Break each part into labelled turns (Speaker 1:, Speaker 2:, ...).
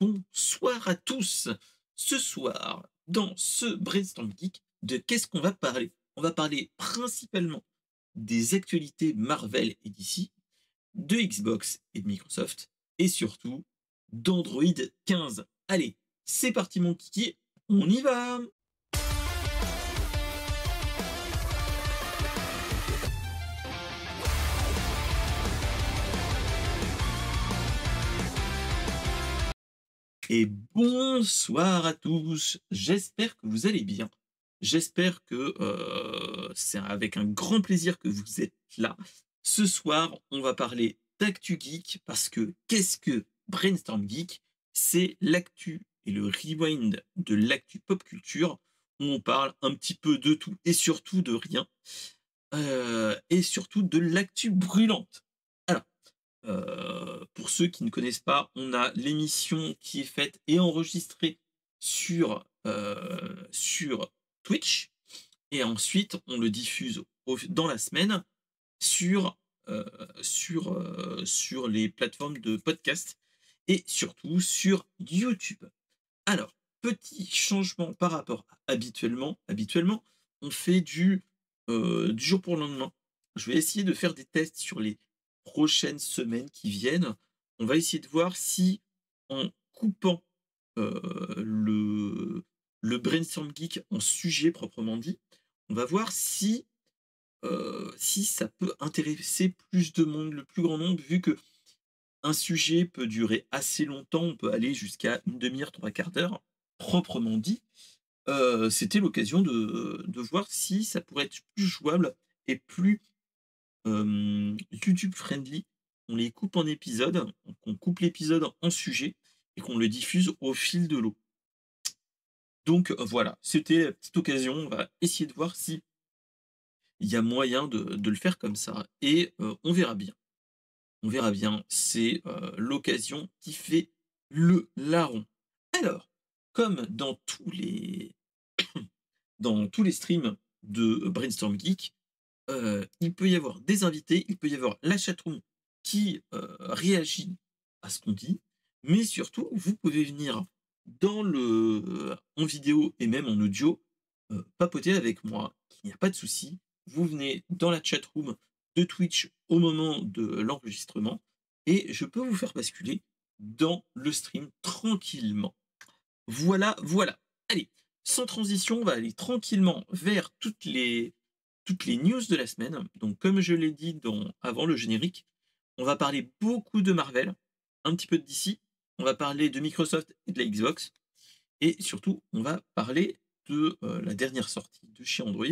Speaker 1: Bonsoir à tous. Ce soir, dans ce Brainstorm Geek, de qu'est-ce qu'on va parler? On va parler principalement des actualités Marvel et DC, de Xbox et de Microsoft, et surtout d'Android 15. Allez, c'est parti mon kiki, on y va! Et bonsoir à tous, j'espère que vous allez bien. J'espère que c'est avec un grand plaisir que vous êtes là. Ce soir, on va parler d'actu geek parce que qu'est-ce que Brainstorm Geek? C'est l'actu et le rewind de l'actu pop culture où on parle un petit peu de tout et surtout de rien et surtout de l'actu brûlante. Alors, pour ceux qui ne connaissent pas, on a l'émission qui est faite et enregistrée sur Twitch et ensuite on le diffuse dans la semaine sur, sur les plateformes de podcast et surtout sur YouTube. Alors, petit changement par rapport à habituellement. Habituellement, on fait du jour pour le lendemain. Je vais essayer de faire des tests sur les prochaines semaines qui viennent. On va essayer de voir si, en coupant le Brainstorm Geek en sujet proprement dit, on va voir si ça peut intéresser plus de monde, le plus grand nombre, vu que un sujet peut durer assez longtemps, on peut aller jusqu'à une demi-heure, trois quarts d'heure, proprement dit. C'était l'occasion de voir si ça pourrait être plus jouable et plus, YouTube friendly. On les coupe en épisodes, qu'on coupe l'épisode en sujets et qu'on le diffuse au fil de l'eau. Donc voilà, c'était la petite occasion. On va essayer de voir si il y a moyen de le faire comme ça et on verra bien. On verra bien, c'est, l'occasion qui fait le larron. Alors, comme dans tous les streams de Brainstorm Geek, il peut y avoir des invités, il peut y avoir la chatroom qui, réagit à ce qu'on dit, mais surtout, vous pouvez venir en vidéo et même en audio, papoter avec moi. Il n'y a pas de souci. Vous venez dans la chatroom de Twitch au moment de l'enregistrement et je peux vous faire basculer dans le stream tranquillement. Voilà, voilà. Allez, sans transition, on va aller tranquillement vers toutes les news de la semaine. Donc, comme je l'ai dit avant le générique, on va parler beaucoup de Marvel, un petit peu de DC, on va parler de Microsoft et de la Xbox, et surtout, on va parler de la dernière sortie de chez Android,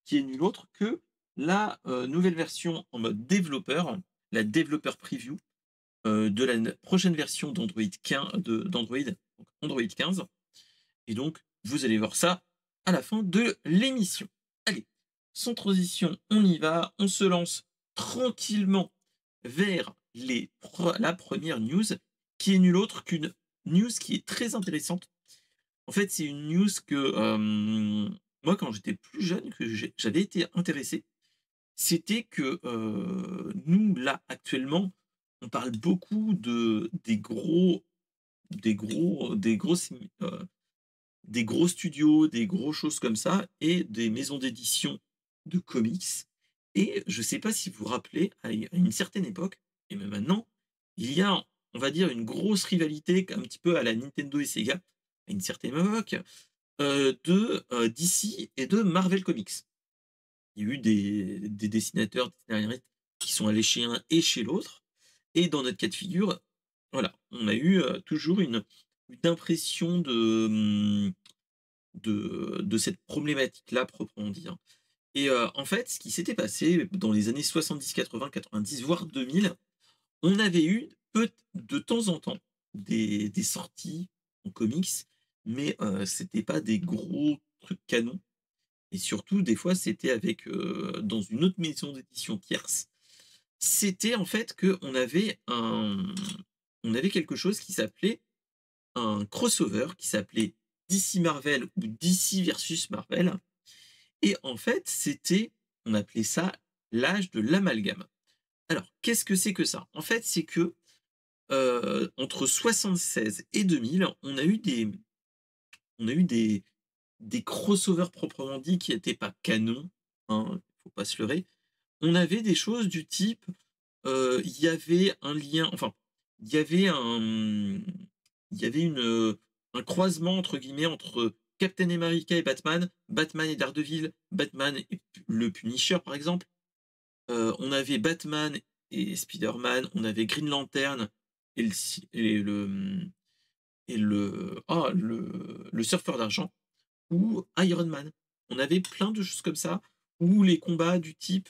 Speaker 1: qui est nulle autre que la nouvelle version en mode développeur, la développeur preview de la prochaine version d'Android, donc Android 15. Et donc, vous allez voir ça à la fin de l'émission. Allez, sans transition, on y va. On se lance tranquillement vers la première news, qui est nulle autre qu'une news qui est très intéressante. En fait, c'est une news que moi, quand j'étais plus jeune, que j'avais été intéressé, c'était que nous, là, actuellement, on parle beaucoup des gros studios, des gros choses comme ça et des maisons d'édition de comics. Et je ne sais pas si vous vous rappelez, à une certaine époque, et même maintenant, il y a, on va dire, une grosse rivalité, un petit peu à la Nintendo et Sega, à une certaine époque, de DC et de Marvel Comics. Il y a eu des dessinateurs, des scénaristes qui sont allés chez un et chez l'autre. Et dans notre cas de figure, voilà, on a eu toujours une impression de cette problématique-là, proprement dit, hein. Et en fait, ce qui s'était passé dans les années 70, 80, 90, voire 2000, on avait eu de temps en temps des sorties en comics, mais c'était pas des gros trucs canons. Et surtout, des fois, c'était avec dans une autre maison d'édition tierce. C'était en fait on avait quelque chose qui s'appelait un crossover, qui s'appelait DC Marvel ou DC versus Marvel. Et en fait, on appelait ça l'âge de l'amalgame. Alors, qu'est-ce que c'est que ça? En fait, c'est que entre 76 et 2000, on a eu des crossovers proprement dit qui n'étaient pas canons, hein, faut pas se leurrer. On avait des choses du type, il y avait un lien, enfin, il y avait un, il y avait un «croisement» entre guillemets entre Captain America et Batman, Batman et Daredevil, Batman et le Punisher par exemple. On avait Batman et Spider-Man, on avait Green Lantern et le si et le Surfeur d'argent ou Iron Man. On avait plein de choses comme ça, ou les combats du type,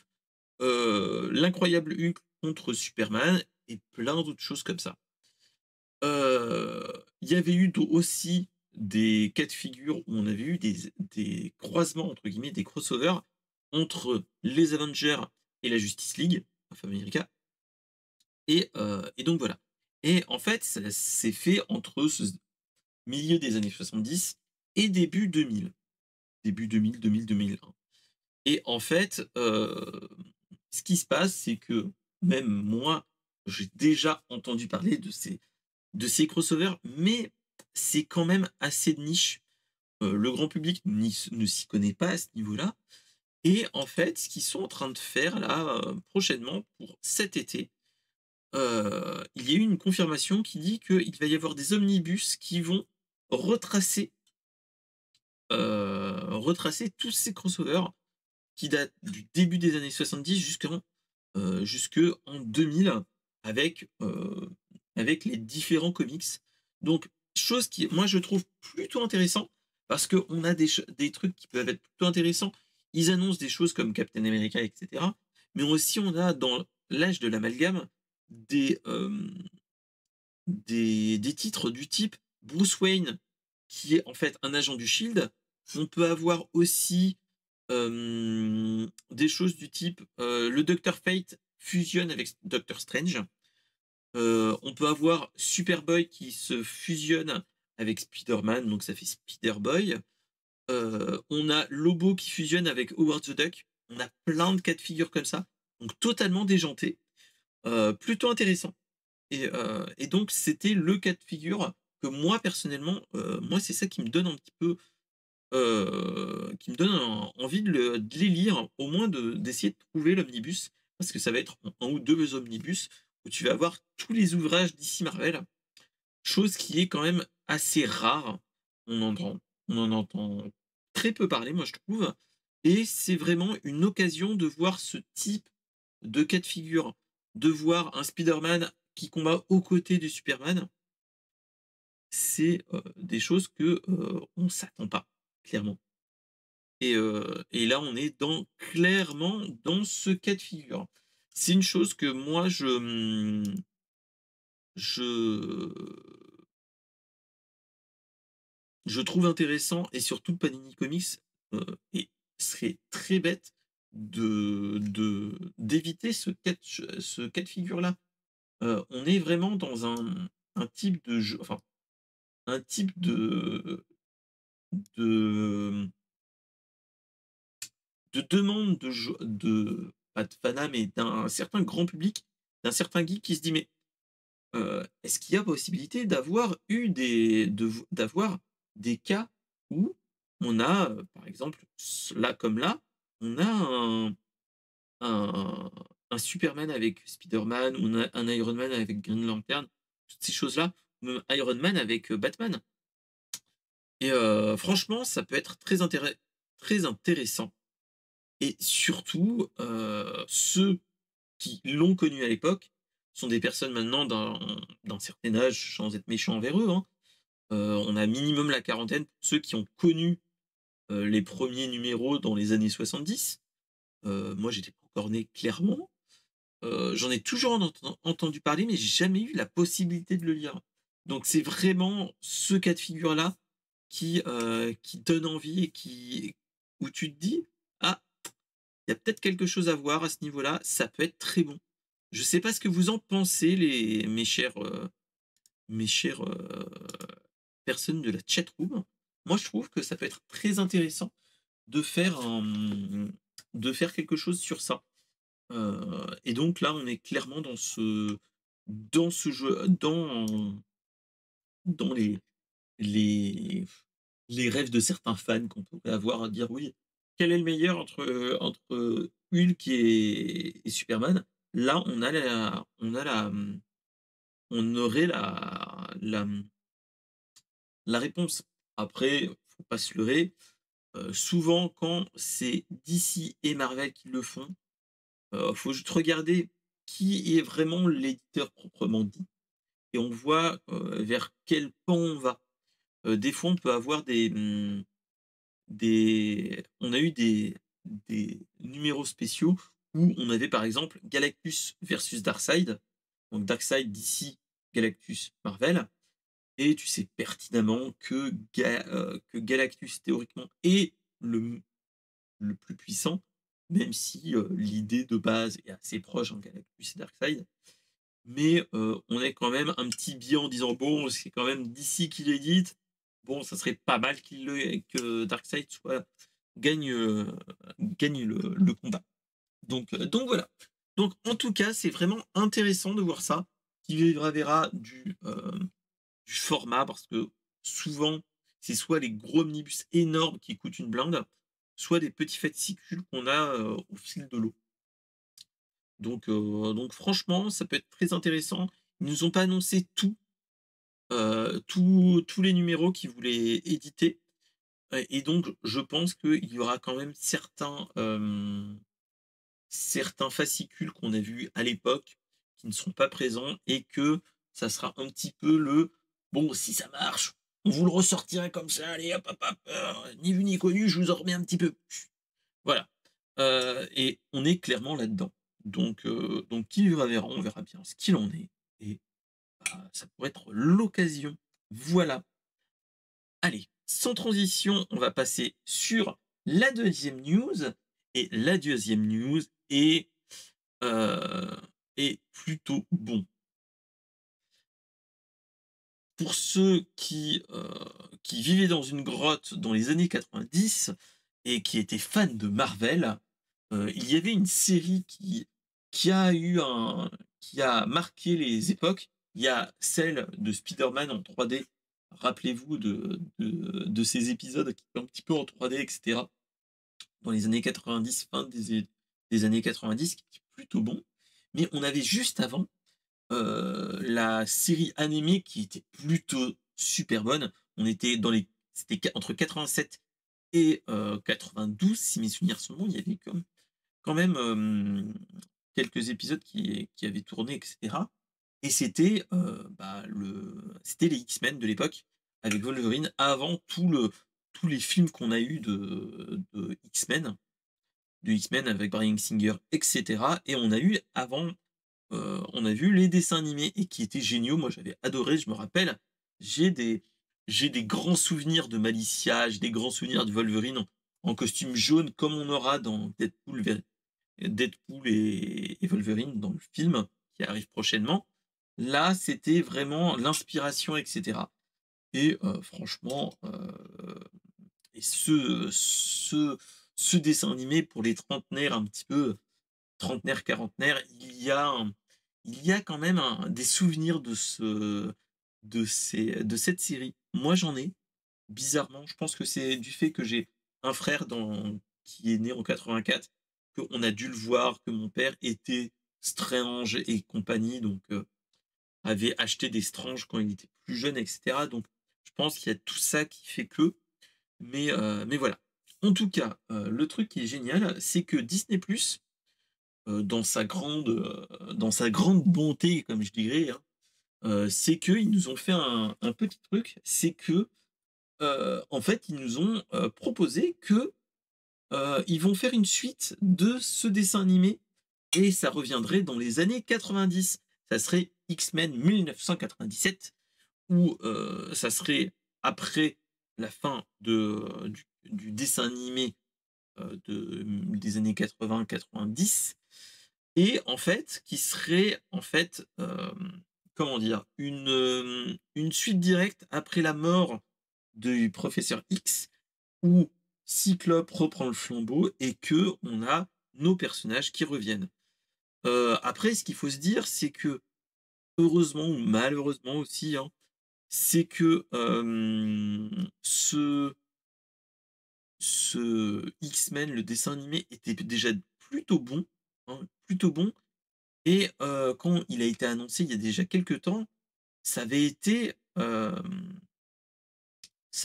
Speaker 1: l'incroyable Hulk contre Superman et plein d'autres choses comme ça. Il y avait eu aussi des cas de figure où on avait eu des «croisements» entre guillemets, des crossovers entre les Avengers et la Justice League of America et donc voilà. Et en fait, ça s'est fait entre ce milieu des années 70 et début 2000. Début 2000, 2000-2001. Et en fait, ce qui se passe, c'est que même moi, j'ai déjà entendu parler de ces crossovers, mais c'est quand même assez de niche. Le grand public ne s'y connaît pas à ce niveau-là. Et en fait, ce qu'ils sont en train de faire là, prochainement pour cet été, il y a eu une confirmation qui dit qu'il va y avoir des omnibus qui vont retracer, retracer tous ces crossovers qui datent du début des années 70 jusque en 2000 avec, avec les différents comics. Donc chose qui, moi, je trouve plutôt intéressant parce qu'on a des trucs qui peuvent être plutôt intéressants. Ils annoncent des choses comme Captain America et cetera, mais aussi on a dans l'âge de l'amalgame des, des titres du type Bruce Wayne qui est en fait un agent du Shield. On peut avoir aussi des choses du type, le Docteur Fate fusionne avec Doctor Strange. On peut avoir Superboy qui se fusionne avec Spider-Man, donc ça fait Spider-Boy. On a Lobo qui fusionne avec Howard the Duck. On a plein de cas de figure comme ça, donc totalement déjanté, plutôt intéressant. Et donc c'était le cas de figure que moi personnellement, moi c'est ça qui me donne un petit peu, qui me donne envie de les lire, au moins d'essayer de trouver l'omnibus, parce que ça va être un ou 2 omnibus où tu vas avoir tous les ouvrages d'ici Marvel, chose qui est quand même assez rare. On en entend très peu parler, moi je trouve, et c'est vraiment une occasion de voir ce type de cas de figure, de voir un Spider-Man qui combat aux côtés du Superman. C'est, des choses que, on s'attend pas, clairement. Et là, on est clairement dans ce cas de figure. C'est une chose que moi je je trouve intéressant et surtout Panini Comics, et serait très bête d'éviter ce cas de figure-là. On est vraiment dans un type de jeu, enfin, un type de demande pas de fanat, mais d'un certain grand public, d'un certain geek qui se dit: «Mais, est-ce qu'il y a possibilité d'avoir des cas où on a, par exemple, là comme là, on a un un Superman avec Spider-Man, on a un Iron Man avec Green Lantern», toutes ces choses-là, ou même Iron Man avec, Batman. Et franchement, ça peut être très intéressant et surtout, ceux qui l'ont connu à l'époque sont des personnes maintenant d'un certain âge, sans être méchant envers eux, hein. On a minimum la quarantaine pour ceux qui ont connu, les premiers numéros dans les années 70. Moi, j'étais pas encore né, clairement. J'en ai toujours entendu parler, mais j'ai jamais eu la possibilité de le lire. Donc c'est vraiment ce cas de figure-là qui donne envie et où tu te dis: «Ah, il y a peut-être quelque chose à voir à ce niveau-là, ça peut être très bon». Je sais pas ce que vous en pensez mes chères, personnes de la chat room. Moi, je trouve que ça peut être très intéressant de faire de faire quelque chose sur ça. Et donc là, on est clairement dans ce jeu, dans les les rêves de certains fans qu'on pourrait avoir à dire: «Oui, quel est le meilleur entre Hulk et Superman?» Là, on aurait la réponse. Après, faut pas se leurrer, souvent quand c'est DC et Marvel qui le font, faut juste regarder qui est vraiment l'éditeur proprement dit et on voit, vers quel pan on va. Des fois, on peut avoir on a eu des numéros spéciaux où on avait, par exemple, Galactus versus Darkseid, donc Darkseid DC, Galactus Marvel et tu sais pertinemment que Galactus théoriquement est le plus puissant, même si, l'idée de base est assez proche entre Galactus et Darkseid. Mais, on est quand même un petit biais en disant: «Bon, c'est quand même DC qui l'édite. Bon, ça serait pas mal que Darkseid gagne, gagne le combat». Donc voilà. Donc en tout cas, c'est vraiment intéressant de voir ça. Qui vivra verra du format parce que souvent, c'est soit les gros omnibus énormes qui coûtent une blinde, soit des petits fascicules qu'on a, au fil de l'eau. Donc franchement, ça peut être très intéressant. Ils nous ont pas annoncé tous les numéros qu'ils voulaient éditer, et donc je pense qu'il y aura quand même certains fascicules qu'on a vus à l'époque qui ne seront pas présents et que ça sera un petit peu «Bon, si ça marche, on vous le ressortirait comme ça, allez hop, hop, hop, ni vu ni connu, je vous en remets un petit peu plus». Voilà, et on est clairement là-dedans. Donc qui vivra verra, on verra bien ce qu'il en est et bah, ça pourrait être l'occasion. Voilà. Allez, sans transition, on va passer sur la deuxième news et la deuxième news heu, est plutôt bon. Pour ceux qui vivaient dans une grotte dans les années 90 et qui étaient fans de Marvel, il y avait une série qui a eu un qui a marqué les époques. Il y a celle de Spider-Man en 3D. Rappelez-vous de ces épisodes qui étaient un petit peu en 3D et cetera, dans les années 90, fin des années 90, qui était plutôt bon. Mais on avait juste avant la série animée qui était plutôt super bonne. On était dans les C'était entre 87 et 92 si mes souvenirs sont bons. Il y avait quand même, quelques épisodes qui avaient tourné et cetera et c'était, bah, c'était les X-Men de l'époque avec Wolverine avant tous les films qu'on a eu de X-Men avec Bryan Singer et cetera et on a eu avant on a vu les dessins animés et qui étaient géniaux. Moi, j'avais adoré, je me rappelle. J'ai des j'ai des grands souvenirs de Malicia, j'ai des grands souvenirs de Wolverine en costume jaune comme on aura dans Deadpool et Wolverine dans le film qui arrive prochainement. Là, c'était vraiment l'inspiration et cetera et franchement, et ce dessin animé pour les trentenaires un petit peu trentenaire, quarantenaire, il y a quand même des souvenirs de cette série. Moi, j'en ai, bizarrement. Je pense que c'est du fait que j'ai un frère qui est né en 84, qu'on a dû le voir, que mon père était Strange et compagnie, donc avait acheté des Strange quand il était plus jeune, et cetera. Donc, je pense qu'il y a tout ça qui fait que, mais voilà. En tout cas, le truc qui est génial, c'est que Disney+, dans sa grande bonté, comme je dirais, hein, c'est qu'ils nous ont fait un petit truc, c'est que, en fait, ils nous ont, proposé que, ils vont faire une suite de ce dessin animé et ça reviendrait dans les années 90. Ça serait X-Men 1997 où, ça serait après la fin du dessin animé, des années 80-90 et en fait, qui serait en fait, comment dire? Une suite directe après la mort du professeur X, où Cyclope reprend le flambeau et que on a nos personnages qui reviennent. Après ce qu'il faut se dire, c'est que heureusement ou malheureusement aussi, hein, c'est que, ce X-Men, le dessin animé était déjà plutôt bon, hein, plutôt bon et quand il a été annoncé il y a déjà quelques temps, ça avait été, ça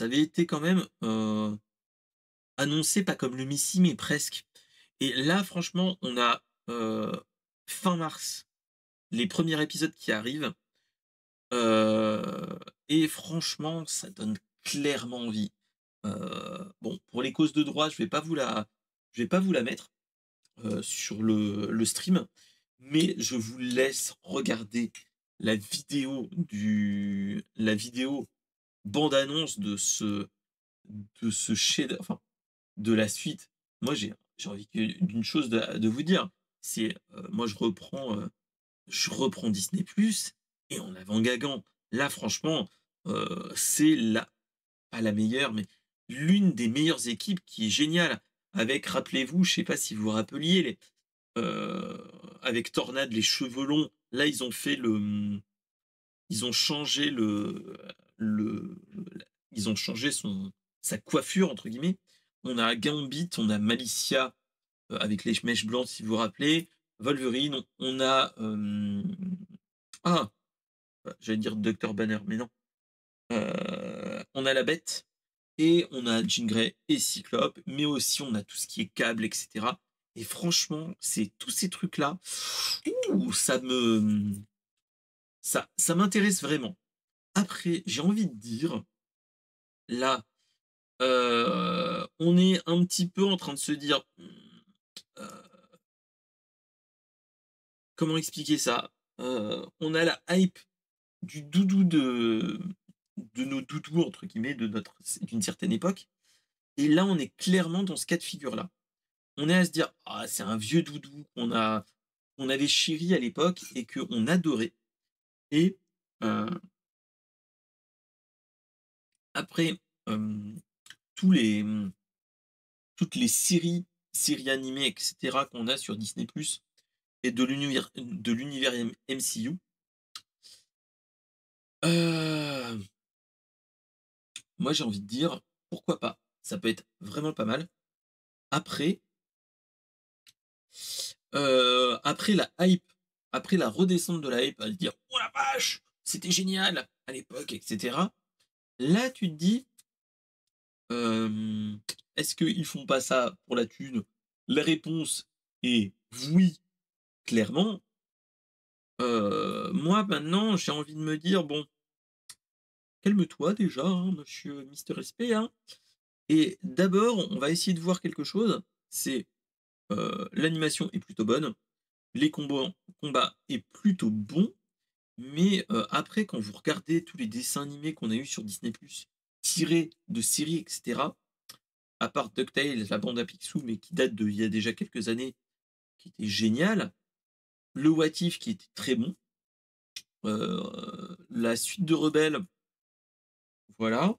Speaker 1: avait été quand même, annoncé pas comme le Messi, mais presque et là franchement, on a, fin mars, les premiers épisodes qui arrivent, et franchement, ça donne clairement envie. Bon, pour les causes de droit, je vais pas vous la mettre, sur le stream, mais je vous laisse regarder la vidéo bande annonce de ce chef enfin, de la suite. Moi, j'ai envie d'une chose de vous dire, c'est, moi je reprends Disney+ et en avant-gagant. Là, franchement, c'est la pas la meilleure, mais l'une des meilleures équipes qui est géniale. Avec, rappelez-vous, je sais pas si vous vous rappeliez, avec Tornade, les cheveux longs, là, ils ont changé ils ont changé sa «coiffure» entre guillemets. On a Gambit, on a Malicia, avec les mèches blanches, si vous vous rappelez. Wolverine, on a, ah! J'allais dire Docteur Banner, mais non. On a la Bête et on a Jean Grey et Cyclope, mais aussi on a tout ce qui est câble, et cetera et franchement, c'est tous ces trucs-là, ouh, ça m'intéresse vraiment. Après, j'ai envie de dire, là, on est un petit peu en train de se dire, comment expliquer ça? On a la hype du doudou de nos «doudous» entre guillemets d'une certaine époque et là, on est clairement dans ce cas de figure-là. On est à se dire: «Ah, c'est un vieux doudou qu'on avait chéri à l'époque et qu'on adorait» et heu, après, hem, tous les, toutes les séries animées et cetera qu'on a sur Disney+ et de l'univers MCU, heu, moi, j'ai envie de dire: «Pourquoi pas?» Ça peut être vraiment pas mal. Après, après la hype, après la redescente de la hype à se dire: «Oh la vache! C'était génial à l'époque» et cetera. Là, tu te dis: Hem, est-ce qu'ils font pas ça pour la thune? La réponse est oui, clairement. Moi maintenant, j'ai envie de me dire: «Bon, calme-toi déjà, hein, monsieur Mister SP, hein, et d'abord, on va essayer de voir quelque chose, c'est, l'animation est plutôt bonne, les combats est plutôt bon, mais après quand vous regardez tous les dessins animés qu'on a eu sur Disney+, tirés de séries et cetera, à part DuckTales, la bande à Picsou, mais qui date d'il y a déjà quelques années, qui était génial. Le What If qui était très bon. La suite de Rebelle, voilà.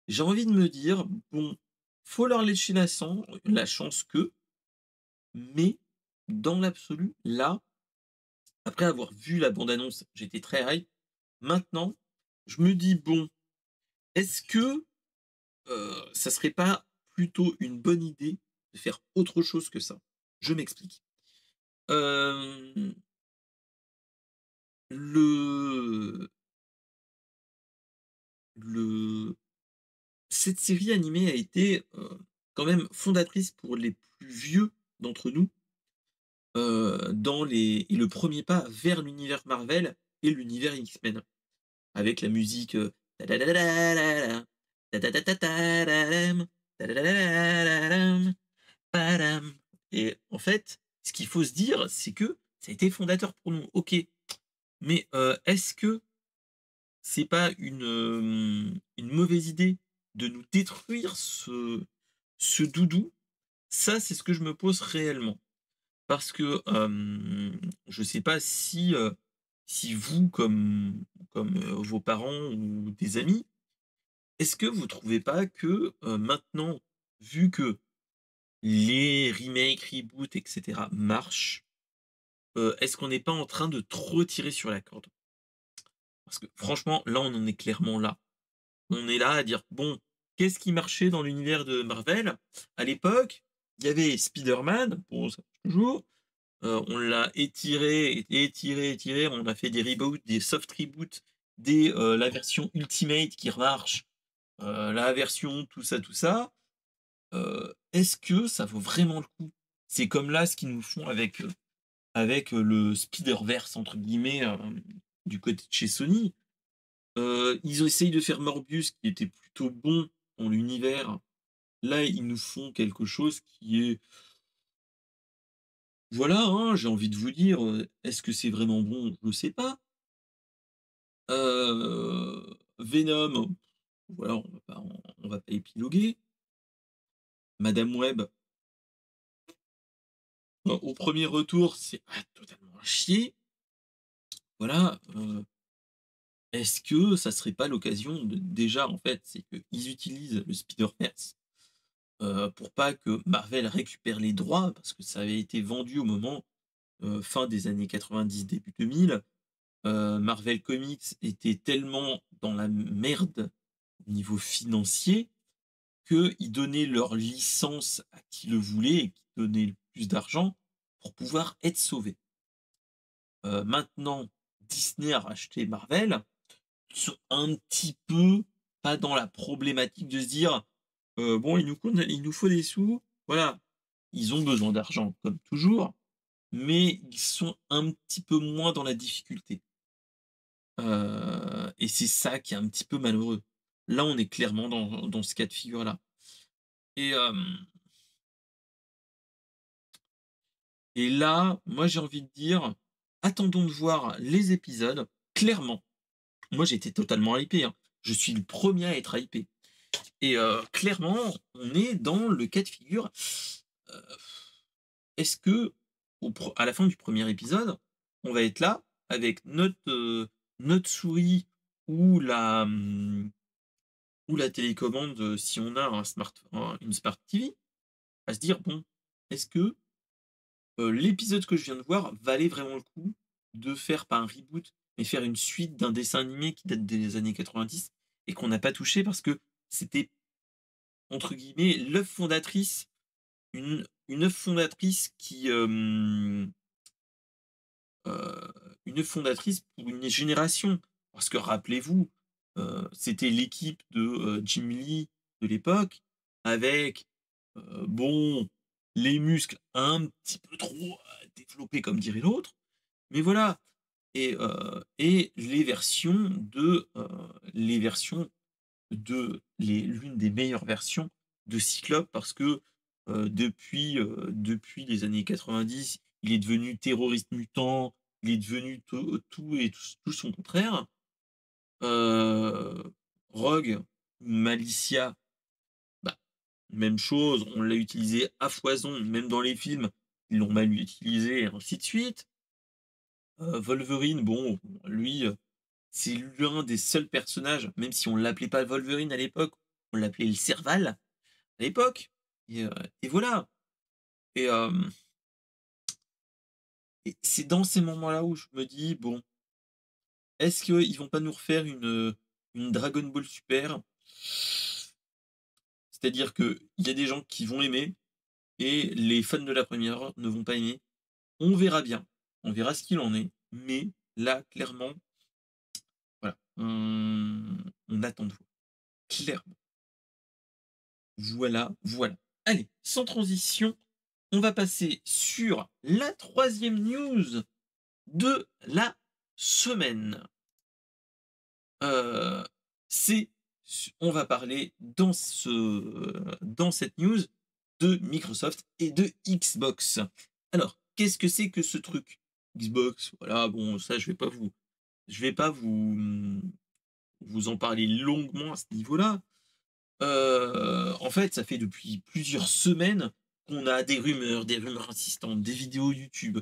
Speaker 1: J'ai envie de me dire, bon, faut leur lécher la chance que, mais dans l'absolu, là, après avoir vu la bande-annonce, j'étais très hype. Maintenant, je me dis, bon, est-ce que ça serait pas plutôt une bonne idée de faire autre chose que ça? Je m'explique. Euh, le, le, cette série animée a été quand même fondatrice pour les plus vieux d'entre nous et le premier pas vers l'univers Marvel et l'univers X-Men. Avec la musique tadadadadada, tadadadadadam, tadadadadadam, padam. Et en fait, ce qu'il faut se dire, c'est que ça a été fondateur pour nous, ok. Mais est-ce que c'est pas une mauvaise idée de nous détruire ce doudou? Ça, c'est ce que je me pose réellement. Parce que, je sais pas si vous, comme vos parents ou des amis, est-ce que vous trouvez pas que, maintenant, vu que les remakes, reboots et cetera marchent, est-ce qu'on n'est pas en train de trop tirer sur la corde? Parce que franchement, là, on en est clairement là. On est là à dire: «Bon, qu'est-ce qui marchait dans l'univers de Marvel?» À l'époque, il y avait Spider-Man, bon ça marche toujours, on l'a étiré, étiré, étiré, on a fait des reboots, des soft reboots, la version Ultimate qui remarche, la version tout ça, tout ça. Est-ce que ça vaut vraiment le coup? C'est comme là ce qu'ils nous font avec le Spider-Verse entre guillemets, du côté de chez Sony. Ils ont essayé de faire Morbius qui était plutôt bon dans l'univers. Là, ils nous font quelque chose qui est voilà, hein, j'ai envie de vous dire, est-ce que c'est vraiment bon? Je ne sais pas. Venom, voilà, on va pas épiloguer. Madame Web, au premier retour, c'est totalement à chier. Voilà, est-ce que ça serait pas l'occasion de déjà, en fait, c'est qu'ils utilisent le Spider-Verse, pour pas que Marvel récupère les droits, parce que ça avait été vendu au moment, fin des années 90, début 2000. Marvel Comics était tellement dans la merde au niveau financier qu'ils donnaient leur licence à qui le voulait et qui donnait le plus d'argent pour pouvoir être sauvés. Maintenant, Disney a racheté Marvel, ils sont un petit peu pas dans la problématique de se dire, «Bon, il nous faut des sous». Voilà, ils ont besoin d'argent comme toujours, mais ils sont un petit peu moins dans la difficulté. Et c'est ça qui est un petit peu malheureux. Là, on est clairement dans ce cas de figure-là. Et et là, moi, j'ai envie de dire: «Attendons de voir les épisodes». Clairement, moi, j'étais totalement hypé, hein. Je suis le premier à être hypé et clairement, on est dans le cas de figure, heu, est-ce que à la fin du premier épisode, on va être là avec notre souris ou la télécommande, si on a une smart TV, à se dire: «Bon, est-ce que, l'épisode que je viens de voir valait vraiment le coup de faire pas un reboot, mais faire une suite d'un dessin animé qui date des années 90 et qu'on n'a pas touché parce que c'était, entre guillemets, «l'œuvre fondatrice», une œuvre fondatrice une œuvre fondatrice pour une génération. Parce que rappelez-vous, c'était l'équipe de, Jim Lee de l'époque avec, bon, les muscles un petit peu trop, développés comme dirait l'autre, mais voilà et l'une des meilleures versions de Cyclope parce que, depuis les années 90, il est devenu terroriste mutant, il est devenu tout et tout son contraire. Heu, Rogue, Malicia, bah, même chose, on l'a utilisé à foison, même dans les films, ils l'ont mal utilisé et ainsi de suite. Wolverine, bon, lui, c'est l'un des seuls personnages, même si on l'appelait pas Wolverine à l'époque, on l'appelait le Serval à l'époque et heu et voilà et et c'est dans ces moments-là où je me dis: «Bon, est-ce qu'ils vont pas nous refaire une Dragon Ball Super?» C'est-à-dire qu'il y a des gens qui vont aimer et les fans de la première heure ne vont pas aimer. On verra bien, on verra ce qu'il en est, mais là, clairement, voilà, on attend de voir, clairement. Voilà, voilà. Allez, sans transition, on va passer sur la troisième news de la semaine. Heu, c'est on va parler dans cette news de Microsoft et de Xbox. Alors, qu'est-ce que c'est que ce truc? Xbox, voilà, bon, ça, je vais pas vous en parler longuement à ce niveau-là. En fait, ça fait depuis plusieurs semaines qu'on a des rumeurs insistantes, des vidéos YouTube,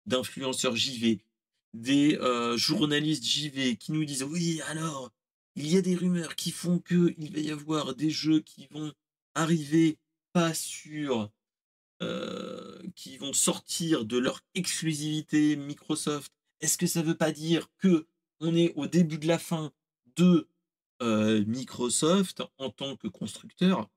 Speaker 1: d'influenceurs JV, des, journalistes JV qui nous disent: «Oui, alors, il y a des rumeurs qui font qu'il va y avoir des jeux qui vont arriver, pas sur qui vont sortir de leur exclusivité Microsoft. Est-ce que ça veut pas dire que on est au début de la fin de, Microsoft en tant que constructeur?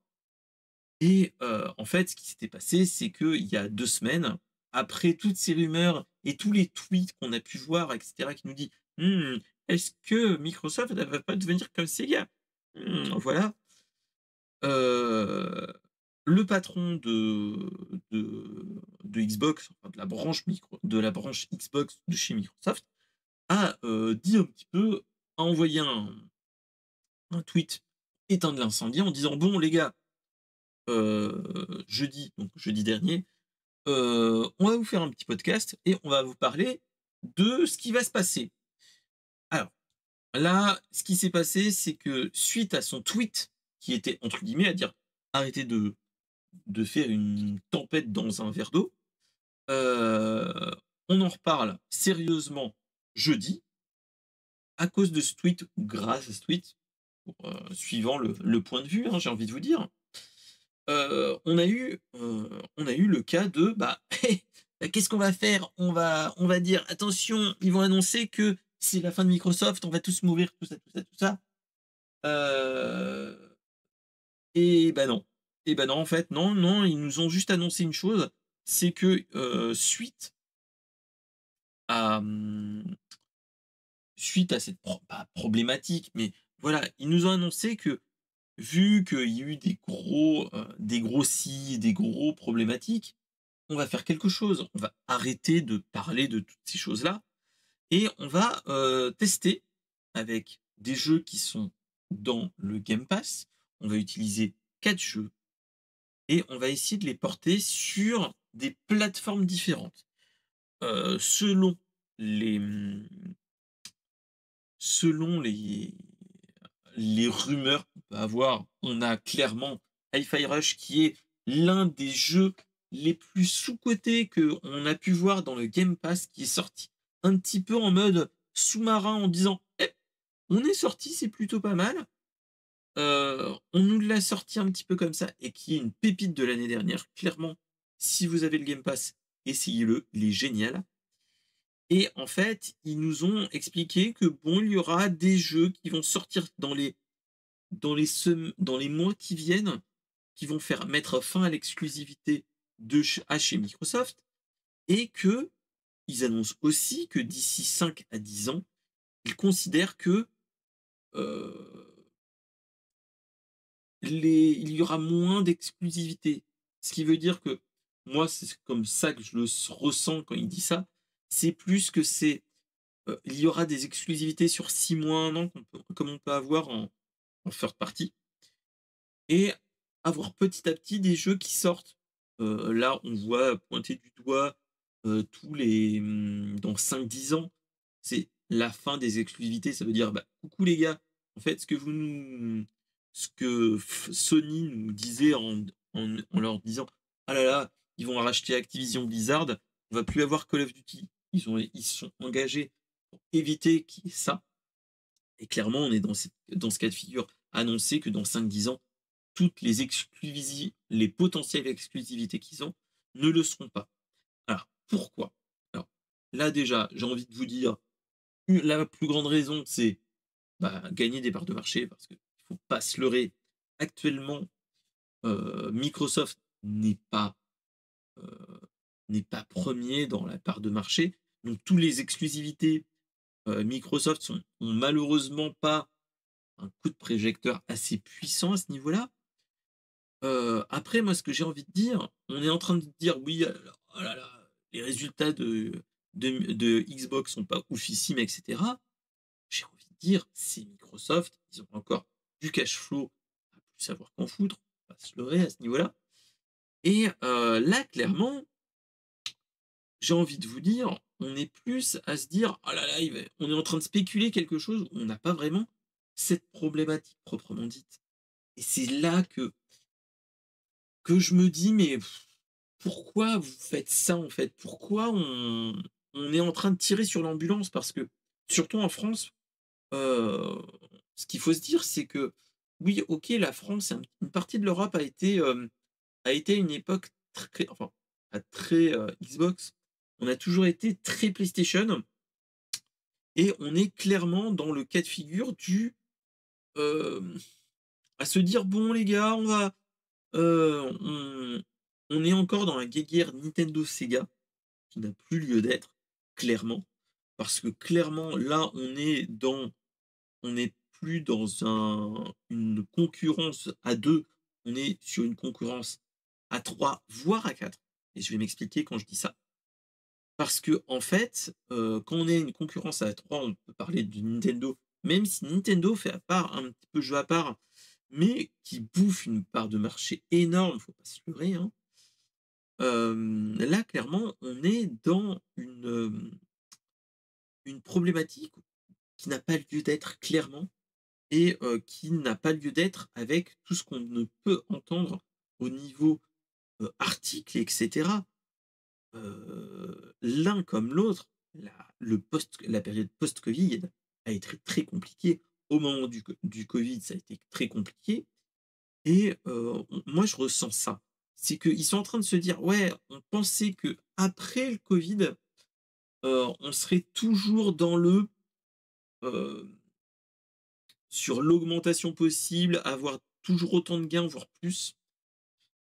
Speaker 1: Et en fait, ce qui s'était passé, c'est qu'il y a 2 semaines, après toutes ces rumeurs et tous les tweets qu'on a pu voir et cetera, qui nous dit: «Mmh, est-ce que Microsoft ne va pas devenir comme Sega?» Voilà. Heu, le patron de Xbox, enfin de la branche Xbox de chez Microsoft a, dit un petit peu a envoyé un tweet éteindre l'incendie en disant: «Bon les gars, jeudi dernier, on va vous faire un petit podcast et on va vous parler de ce qui va se passer». Alors là, ce qui s'est passé, c'est que suite à son tweet qui était entre guillemets à dire: «Arrêtez de faire une tempête dans un verre d'eau», heu, on en reparle sérieusement jeudi à cause de ce tweet ou grâce à ce tweet, pour, suivant le point de vue, hein, j'ai envie de vous dire. On a eu le cas de, bah, bah, qu'est-ce qu'on va faire? On va dire: «Attention, ils vont annoncer que c'est la fin de Microsoft, on va tous mourir», tout ça, tout ça, tout ça. Heu et bah, non. Et bah, non, en fait, non, non, ils nous ont juste annoncé une chose, c'est que, à, suite à cette pas problématique, mais voilà, ils nous ont annoncé que, vu qu'il y a eu des gros si, des gros problématiques, on va faire quelque chose. On va arrêter de parler de toutes ces choses-là et on va, tester avec des jeux qui sont dans le Game Pass. On va utiliser 4 jeux et on va essayer de les porter sur des plateformes différentes. Selon les, selon les rumeurs qu'on peut avoir, on a clairement Hi-Fi Rush qui est l'un des jeux les plus sous-cotés qu'on a pu voir dans le Game Pass, qui est sorti un petit peu en mode sous-marin en disant: «Eh, on est sorti, c'est plutôt pas mal». On nous l'a sorti un petit peu comme ça et qui est une pépite de l'année dernière. Clairement, si vous avez le Game Pass, essayez-le, il est génial. Et en fait, ils nous ont expliqué que bon, il y aura des jeux qui vont sortir dans les mois qui viennent, qui vont faire mettre fin à l'exclusivité chez Microsoft et que ils annoncent aussi que d'ici 5 à 10 ans, ils considèrent que, heu, il y aura moins d'exclusivité. Ce qui veut dire que moi, c'est comme ça que je ressens quand il dit ça. C'est plus que il y aura des exclusivités sur 6 mois, 1 an comme on peut avoir en third party et avoir petit à petit des jeux qui sortent. Là, on voit pointer du doigt, dans 5 10 ans, c'est la fin des exclusivités. Ça veut dire: «Bah, coucou les gars, en fait, ce que Sony nous disait en leur disant: "Ah là là, ils vont racheter Activision Blizzard, on va plus avoir Call of Duty". Ils se sont engagés pour éviter qu'il y ait ça et clairement, on est dans ce cas de figure. Annoncer que dans 5 10 ans, toutes les potentielles exclusivités qu'ils ont ne le seront pas. Alors, pourquoi? Alors, là déjà, j'ai envie de vous dire, la plus grande raison, c'est, bah, gagner des parts de marché parce qu'il ne faut pas se leurrer. Actuellement, Microsoft heu, n'est pas 1 dans la part de marché. Donc tous les exclusivités, Microsoft ont malheureusement pas un coup de projecteur assez puissant à ce niveau-là. Après moi, ce que j'ai envie de dire, on est en train de dire: «Oui, oh là là, les résultats de Xbox sont pas oufissimes et cetera». J'ai envie de dire, c'est Microsoft, ils ont encore du cash flow à plus savoir qu'en foutre, on va pas se leurrer à ce niveau-là et là, clairement, j'ai envie de vous dire, on est plus à se dire: «Oh là là, on est en train de spéculer quelque chose», où on n'a pas vraiment cette problématique proprement dite et c'est là que je me dis: «Mais pourquoi vous faites ça, en fait? Pourquoi on est en train de tirer sur l'ambulance?» Parce que, surtout en France, heu, ce qu'il faut se dire, c'est que, oui, OK, la France, une partie de l'Europe a été à une époque très, enfin, pas très Xbox. On a toujours été très PlayStation et on est clairement dans le cas de figure du à se dire bon les gars, on va on est encore dans la guéguerre Nintendo Sega qui n'a plus lieu d'être, clairement. Parce que clairement, là, on n'est plus dans une concurrence à 2, on est sur une concurrence à 3, voire à 4. Et je vais m'expliquer quand je dis ça. Parce que en fait, quand on est une concurrence à 3, on peut parler de Nintendo, même si Nintendo fait à part un petit peu jeu à part, mais qui bouffe une part de marché énorme, faut pas se leurrer, hein. Là, clairement, on est dans une problématique qui n'a pas lieu d'être clairement et qui n'a pas lieu d'être avec tout ce qu'on ne peut entendre au niveau, articles et cetera. L'un comme l'autre, la période post-Covid a été très compliquée. Au moment du Covid, ça a été très compliqué et moi je ressens ça. C'est qu'ils sont en train de se dire: «Ouais, on pensait que après le Covid, on serait toujours dans heu, sur l'augmentation possible, avoir toujours autant de gains, voire plus».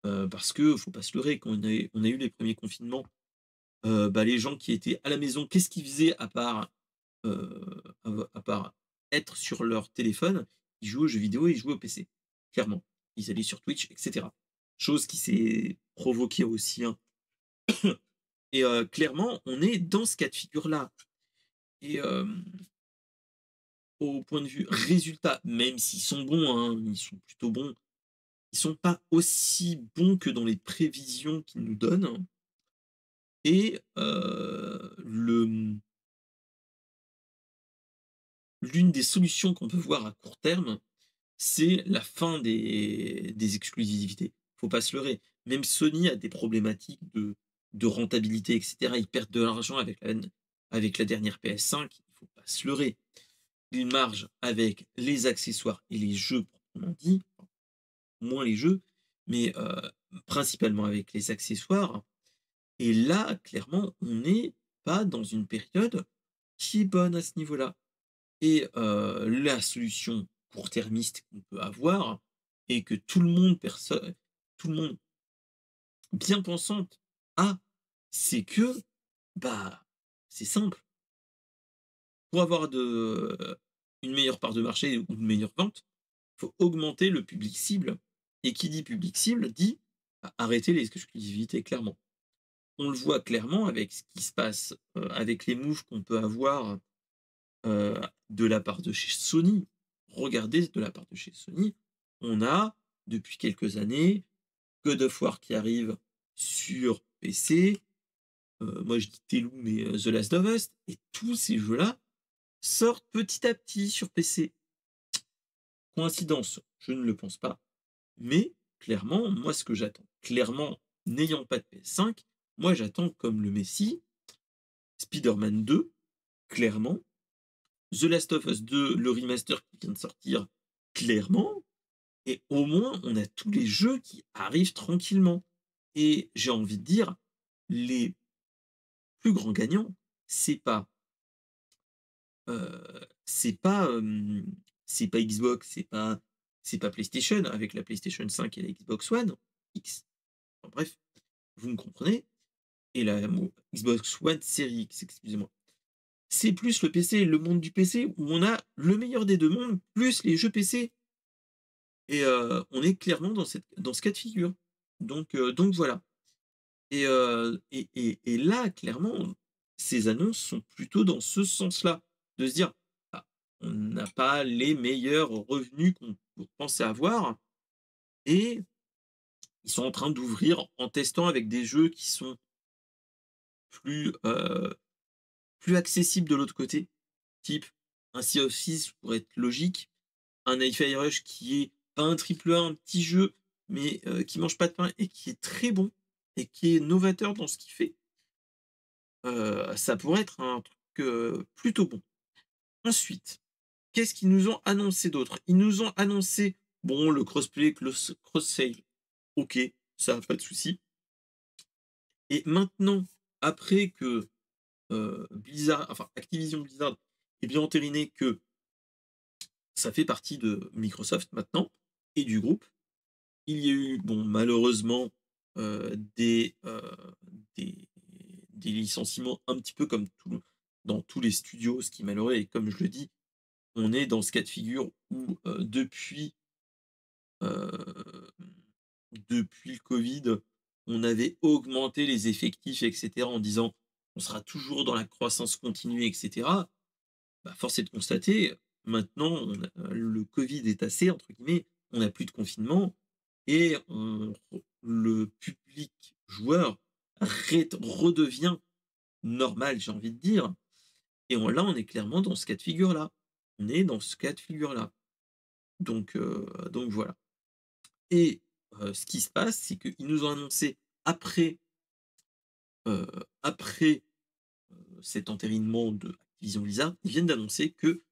Speaker 1: Parce que faut pas se leurrer, quand on a eu les premiers confinements, bah, les gens qui étaient à la maison, qu'est-ce qu'ils faisaient à part être sur leur téléphone? Ils jouaient aux jeux vidéo, ils jouaient au PC, clairement. Ils allaient sur Twitch et cetera. Chose qui s'est provoquée aussi, hein, et clairement, on est dans ce cas de figure-là et au point de vue résultat, même s'ils sont bons, hein, ils sont plutôt bons, ils sont pas aussi bons que dans les prévisions qu'ils nous donnent et l'une des solutions qu'on peut voir à court terme, c'est la fin des exclusivités. Faut pas se leurrer. Même Sony a des problématiques de rentabilité et cetera. Ils perdent de l'argent avec la dernière PS5, il faut pas se leurrer. Ils margent avec les accessoires et les jeux proprement dit, moins les jeux, mais principalement avec les accessoires et là, clairement, on n'est pas dans une période qui est bonne à ce niveau-là. Et la solution court-termiste qu'on peut avoir et que tout le monde bien pensante a, c'est que, bah, c'est simple. Pour avoir une meilleure part de marché ou une meilleure vente, il faut augmenter le public cible et qui dit public cible dit, bah, arrêter les exclusivités clairement. On le voit clairement avec ce qui se passe, avec les moves qu'on peut avoir, de la part de chez Sony. Regardez de la part de chez Sony, on a depuis quelques années God of War qui arrive sur PC, moi je dis Telou mais The Last of Us et tous ces jeux-là sortent petit à petit sur PC. Coïncidence? Je ne le pense pas, mais clairement, moi ce que j'attends, clairement, n'ayant pas de PS5, moi j'attends comme le messie Spider-Man 2, clairement, The Last of Us 2, le remaster qui vient de sortir, clairement, et au moins on a tous les jeux qui arrivent tranquillement. Et j'ai envie de dire, les plus grands gagnants, c'est pas, c'est pas, c'est pas Xbox, c'est pas PlayStation avec la PlayStation 5 et la Xbox One X. Enfin bref, vous me comprenez? Et la Xbox One Series X, excusez-moi. C'est plus le PC, le monde du PC où on a le meilleur des 2 mondes, plus les jeux PC et on est clairement dans ce cas de figure. Donc voilà et là, clairement, ces annonces sont plutôt dans ce sens-là, de se dire: «Ah, on n'a pas les meilleurs revenus qu'on pensait avoir» et ils sont en train d'ouvrir en testant avec des jeux qui sont plus, plus accessibles de l'autre côté, type un Sea of Thieves pour être logique, un Hi-Fi Rush qui est pas un triple A, un petit jeu, mais qui mange pas de pain et qui est très bon et qui est novateur dans ce qu'il fait, ça pourrait être un truc, plutôt bon. Ensuite, qu'est-ce qu'ils nous ont annoncé d'autre? Ils nous ont annoncé, bon, le crossplay, cross save, OK, ça, pas de souci. Et maintenant, après que, Activision Blizzard ait bien entériné que ça fait partie de Microsoft maintenant et du groupe, il y a eu, bon, malheureusement, des des licenciements un petit peu comme dans tous les studios, ce qui est malheureux et comme je le dis, on est dans ce cas de figure où, heu, depuis le covid, on avait augmenté les effectifs et cetera en disant: «On sera toujours dans la croissance continue» et cetera. Bah, force est de constater, maintenant le covid est «assez» entre guillemets, on n'a plus de confinement et le public joueur redevient normal, j'ai envie de dire et on est clairement dans ce cas de figure-là. On est dans ce cas de figure-là. Donc voilà et ce qui se passe, c'est qu'ils nous ont annoncé après, heu, après, cet entérinement de Activision Blizzard, ils viennent d'annoncer que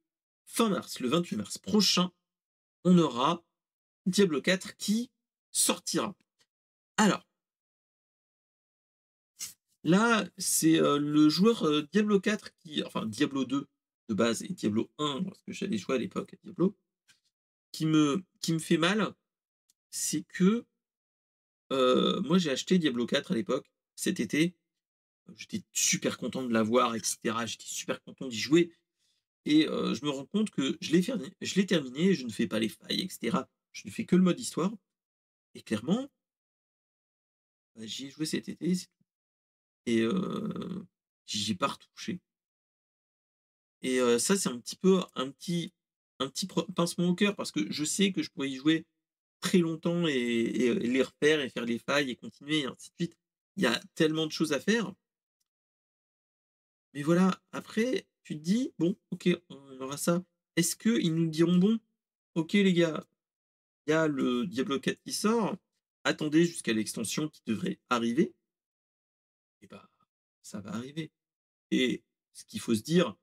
Speaker 1: fin mars, le 28 mars prochain, on aura Diablo 4 qui sortira. Alors là, c'est, le joueur, Diablo 4 Diablo 2 de base et Diablo 1 parce que j'avais joué à l'époque à Diablo, qui me fait mal, c'est que, moi j'ai acheté Diablo 4 à l'époque, cet été. J'étais super content de l'avoir et cetera. J'étais super content d'y jouer et je me rends compte que je l'ai terminé, je ne fais pas les failles et cetera. Je ne fais que le mode histoire et clairement, bah, j'y ai joué cet été, c'est tout et j'y ai pas retouché et ça, c'est un petit peu un petit pincement au cœur parce que je sais que je pourrais y jouer très longtemps et les refaire et faire les failles et continuer et ainsi de suite. Il y a tellement de choses à faire, mais voilà, après tu te dis: «Bon, OK, on aura ça». Est-ce qu'ils nous diront: «Bon, OK les gars, il y a le Diablo 4 qui sort, attendez jusqu'à l'extension qui devrait arriver» et bah, ça va arriver et ce qu'il faut se dire,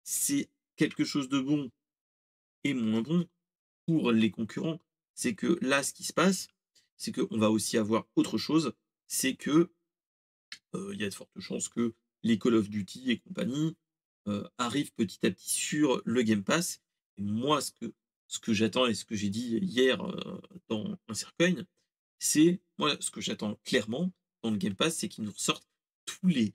Speaker 1: c'est quelque chose de bon et moins bon pour les concurrents. C'est que là, ce qui se passe, c'est qu'on va aussi avoir autre chose, c'est que, il y a de fortes chances que les Call of Duty et compagnie, arrivent petit à petit sur le Game Pass et moi, ce que j'attends et ce que j'ai dit hier, dans un cercueil, c'est moi, ce que j'attends clairement dans le Game Pass, c'est qu'ils nous ressortent tous les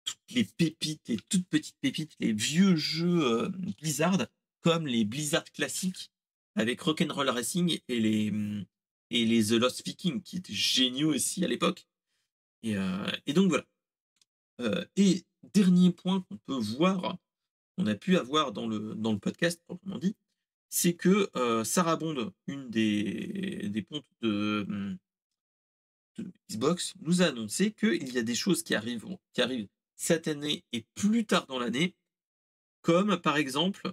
Speaker 1: toutes les pépites, les toutes petites pépites, les vieux jeux, Blizzard, comme les Blizzard classiques avec Rock'n'Roll Racing et les The Lost Vikings qui étaient géniaux aussi à l'époque et donc voilà. Et dernier point qu'on a pu avoir dans le podcast proprement dit, c'est que, Sarah Bond, une des pontes de Xbox, nous a annoncé qu'il y a des choses qui arrivent cette année et plus tard dans l'année, comme par exemple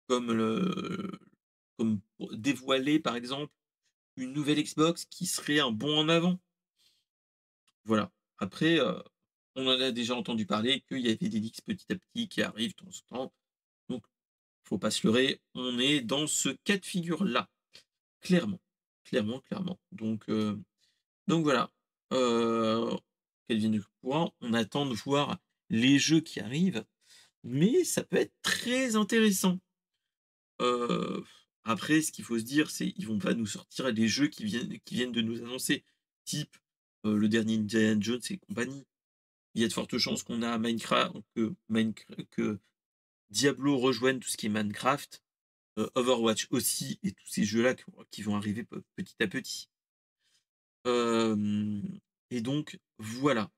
Speaker 1: comme le comme pour dévoiler par exemple une nouvelle Xbox qui serait un bond en avant. Voilà. Après, on en a déjà entendu parler qu'il y avait des leaks petit à petit qui arrivent de temps en temps. Donc, faut pas se leurrer, on est dans ce cas de figure-là, clairement. Clairement, clairement. Donc voilà. Heu, Qu'elle vienne du courant, on attend de voir les jeux qui arrivent, mais ça peut être très intéressant. Heu, Après ce qu'il faut se dire, c'est ils vont pas nous sortir des jeux qui viennent de nous annoncer, type, le dernier Indiana Jones et compagnie. Il y a de fortes chances qu'on a que Diablo rejoigne tout ce qui est Minecraft, Overwatch aussi et tous ces jeux-là qui vont arriver petit à petit. Hem Et donc voilà.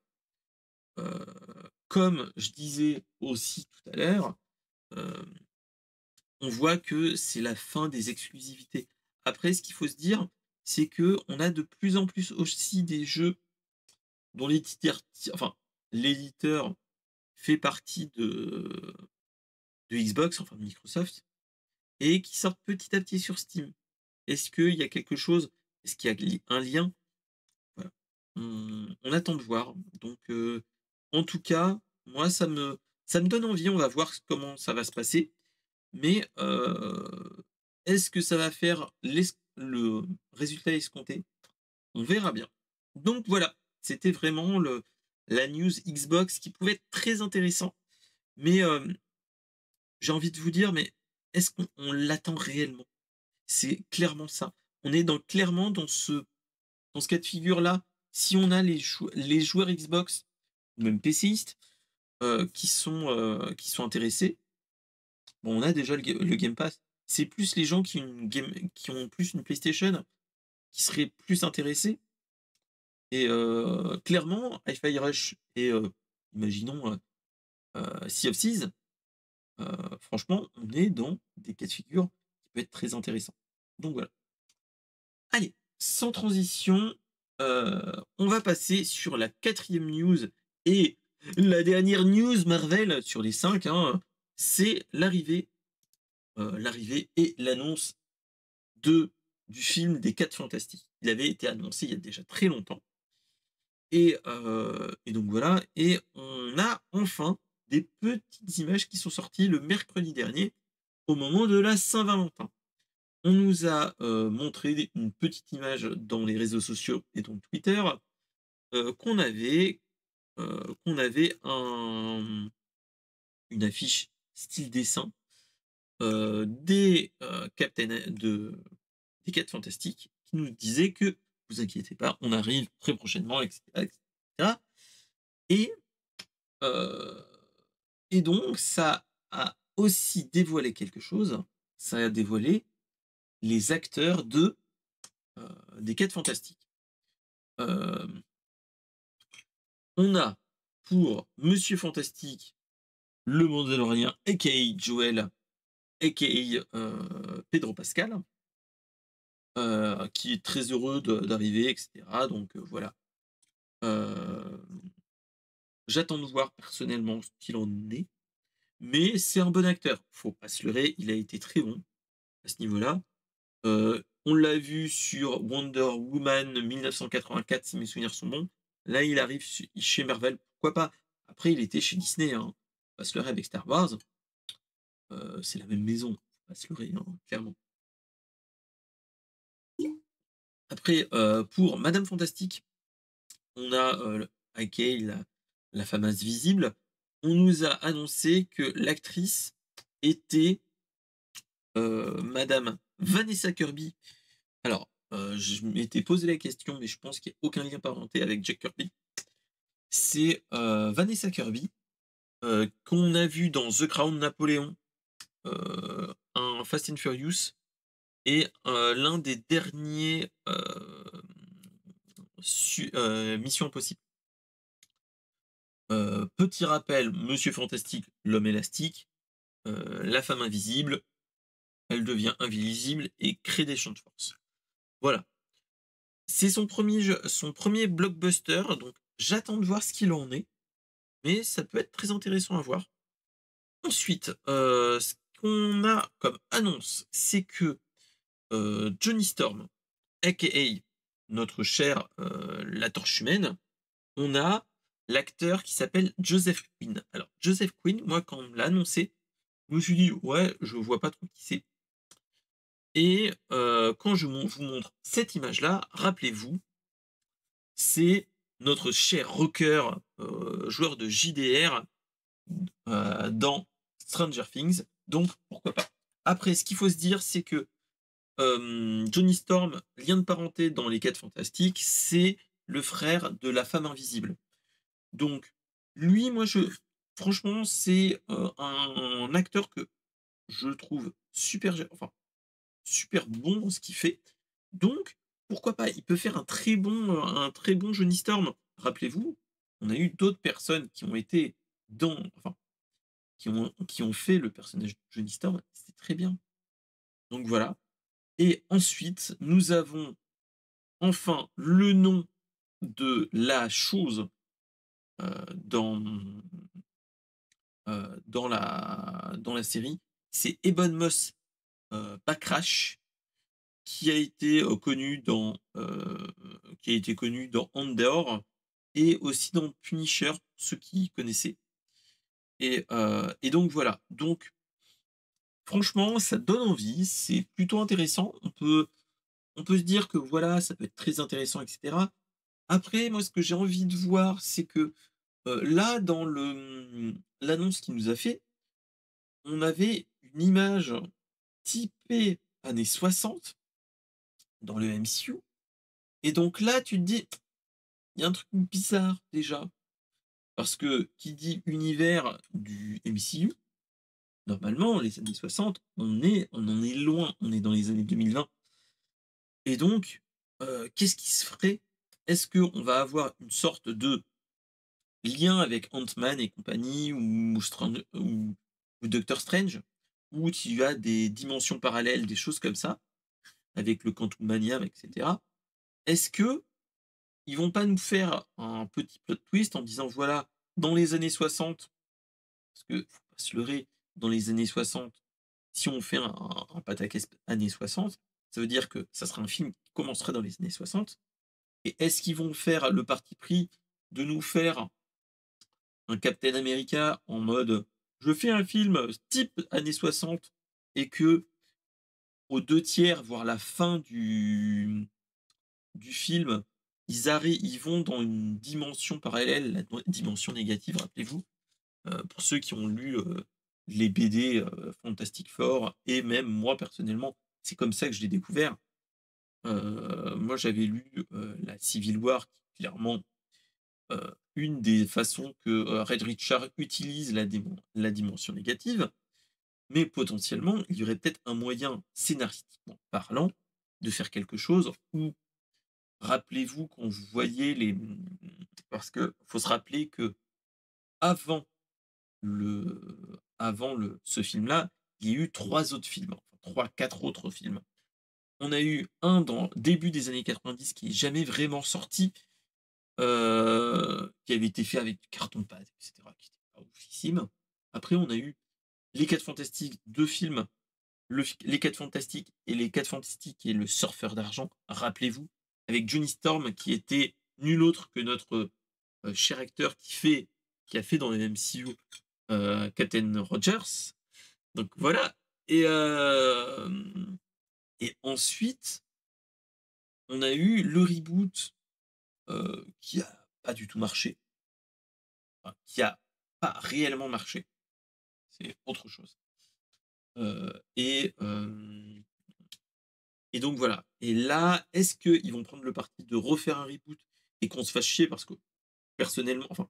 Speaker 1: Comme je disais aussi tout à l'heure, hem, on voit que c'est la fin des exclusivités. Après ce qu'il faut se dire, c'est que on a de plus en plus aussi des jeux dont l'éditeur fait partie de Xbox, enfin de Microsoft, et qui sortent petit à petit sur Steam. Est-ce qu'il y a quelque chose? Est-ce qu'il y a un lien? Voilà. On attend de voir. Donc, en tout cas, moi, ça me donne envie. On va voir comment ça va se passer. Mais, est-ce que ça va faire le résultat escompté? On verra bien. Donc voilà, c'était vraiment la news Xbox qui pouvait être très intéressant. Mais j'ai envie de vous dire, mais est-ce qu'on l'attend réellement? C'est clairement ça. On est clairement dans ce cas de figure-là. Si on a les joueurs Xbox, ou même PCistes, qui sont intéressés, bon, on a déjà le Game Pass. C'est plus les gens qui ont plus une PlayStation qui seraient plus intéressés. Et clairement, Hi-Fi Rush et imaginons, Sea of Thieves, franchement, on est dans des cas de figure qui peuvent être très intéressants. Donc voilà. Allez, sans transition, on va passer sur la 4e news et la dernière news Marvel sur les 5, hein, c'est l'arrivée et l'annonce de du film des 4 Fantastiques. Il avait été annoncé il y a déjà très longtemps. Et donc voilà, et on a enfin des petites images qui sont sorties le mercredi dernier, au moment de la Saint-Valentin. On nous a montré une petite image dans les réseaux sociaux et donc Twitter, qu'on avait une affiche style dessin des 4 Fantastiques qui nous disait que vous inquiétez pas, on arrive très prochainement, etc., etc. Et Heu et donc ça a aussi dévoilé quelque chose. Ça a dévoilé les acteurs des 4 Fantastiques. Hem, on a pour Monsieur Fantastique, le Mandalorien, aka Joel, aka Pedro Pascal, qui est très heureux d'arriver et cetera, donc voilà. Hem, j'attends de voir personnellement ce qu'il en est, mais c'est un bon acteur. Faut pas se leurrer, il a été très bon à ce niveau-là. On l'a vu sur Wonder Woman 1984, si mes souvenirs sont bons. Là, il arrive chez Marvel, pourquoi pas? Après, il était chez Disney, hein. Faut pas se leurrer avec Star Wars, c'est la même maison, faut pas se leurrer, hein, clairement. Après, pour Madame Fantastique, on a, Aka, la fameuse visible. On nous a annoncé que l'actrice était, Madame Vanessa Kirby. Alors, je m'étais posé la question, mais je pense qu'il y a aucun lien parenté avec Jack Kirby. C'est, Vanessa Kirby, qu'on a vu dans The Crown, Napoléon, un Fast and Furious et l'un des derniers, Mission Impossible. Petit rappel, Monsieur Fantastique, l'homme élastique, la femme invisible, elle devient invisible et crée des champs de force. Voilà. C'est son premier blockbuster, donc j'attends de voir ce qu'il en est, mais ça peut être très intéressant à voir. Ensuite, ce qu'on a comme annonce, c'est que, Johnny Storm, aka notre cher, La Torche Humaine, on a l'acteur qui s'appelle Joseph Quinn. Alors Joseph Quinn, moi quand on me l'a annoncé, je me suis dit: «Ouais, je vois pas trop qui c'est» et quand je vous montre cette image-là, rappelez-vous, c'est notre cher rocker, joueur de JDR, dans Stranger Things, donc pourquoi pas. Après, ce qu'il faut se dire, c'est que Johnny Storm, lien de parenté dans les 4 Fantastiques, c'est le frère de la femme invisible. Donc, lui, moi, franchement, c'est un acteur que je trouve super bon dans ce qu'il fait. Donc, pourquoi pas? Il peut faire un très bon Johnny Storm. Rappelez-vous, on a eu d'autres personnes qui ont été enfin, qui ont fait le personnage de Johnny Storm, c'était très bien. Donc voilà. Et ensuite, nous avons enfin le nom de la chose, dans, dans la série. C'est Ebon Moss, Backrash, qui a été connu dans Andor et aussi dans Punisher, ceux qui connaissaient. Et donc voilà. Donc franchement, ça donne envie, c'est plutôt intéressant. on peut se dire que voilà, ça peut être très intéressant, et cetera. Après, moi, ce que j'ai envie de voir, c'est que, là, dans l'annonce qu'il nous a fait, on avait une image typée années 60 dans le MCU et donc là, tu te dis: «Il y a un truc bizarre déjà». Parce que qui dit univers du MCU, normalement, les années 60, on en est loin, on est dans les années 2020 et donc qu'est-ce qui se ferait? Est-ce qu'on va avoir une sorte de lien avec Ant-Man et compagnie ou Doctor Strange? Où tu as des dimensions parallèles, des choses comme ça, avec le Quantumanium et cetera. Est-ce que ils vont pas nous faire un petit plot twist en disant: «Voilà, dans les années 60», parce que faut pas se leurrer, dans les années 60, si on fait un pataquès années 60, ça veut dire que ça sera un film qui commencerait dans les années 60 et est-ce qu'ils vont faire le parti pris de nous faire un Captain America en mode: «Je fais un film type années 60» et que aux 2 tiers, voire la fin du film, ils vont dans une dimension parallèle, la dimension négative, rappelez-vous. Pour ceux qui ont lu, les BD, Fantastic Four et même moi personnellement, c'est comme ça que je l'ai découvert. Moi j'avais lu, la Civil War qui est clairement, une des façons que, Red Richard utilise la dimension négative, mais potentiellement, il y aurait peut-être un moyen, scénaristiquement parlant, de faire quelque chose où rappelez-vous quand vous voyez parce que faut se rappeler que avant ce film-là, il y a eu 3 autres films, enfin 3-4 autres films. On a eu un dans début des années 90 qui est jamais vraiment sorti, qui avait été fait avec du carton-pâte et cetera, qui était pas oufissime. Après on a eu Les 4 Fantastiques, 2 films, Les 4 Fantastiques et Les 4 Fantastiques et Le Surfeur d'argent, rappelez-vous, avec Johnny Storm qui était nul autre que notre, cher acteur qui a fait dans les MCU, Captain Rogers. Donc voilà et ensuite, on a eu le reboot, qui a pas du tout marché, enfin qui a pas réellement marché, c'est autre chose. Et donc voilà. Et là, est-ce qu'ils vont prendre le parti de refaire un reboot et qu'on se fasse chier parce que personnellement, enfin,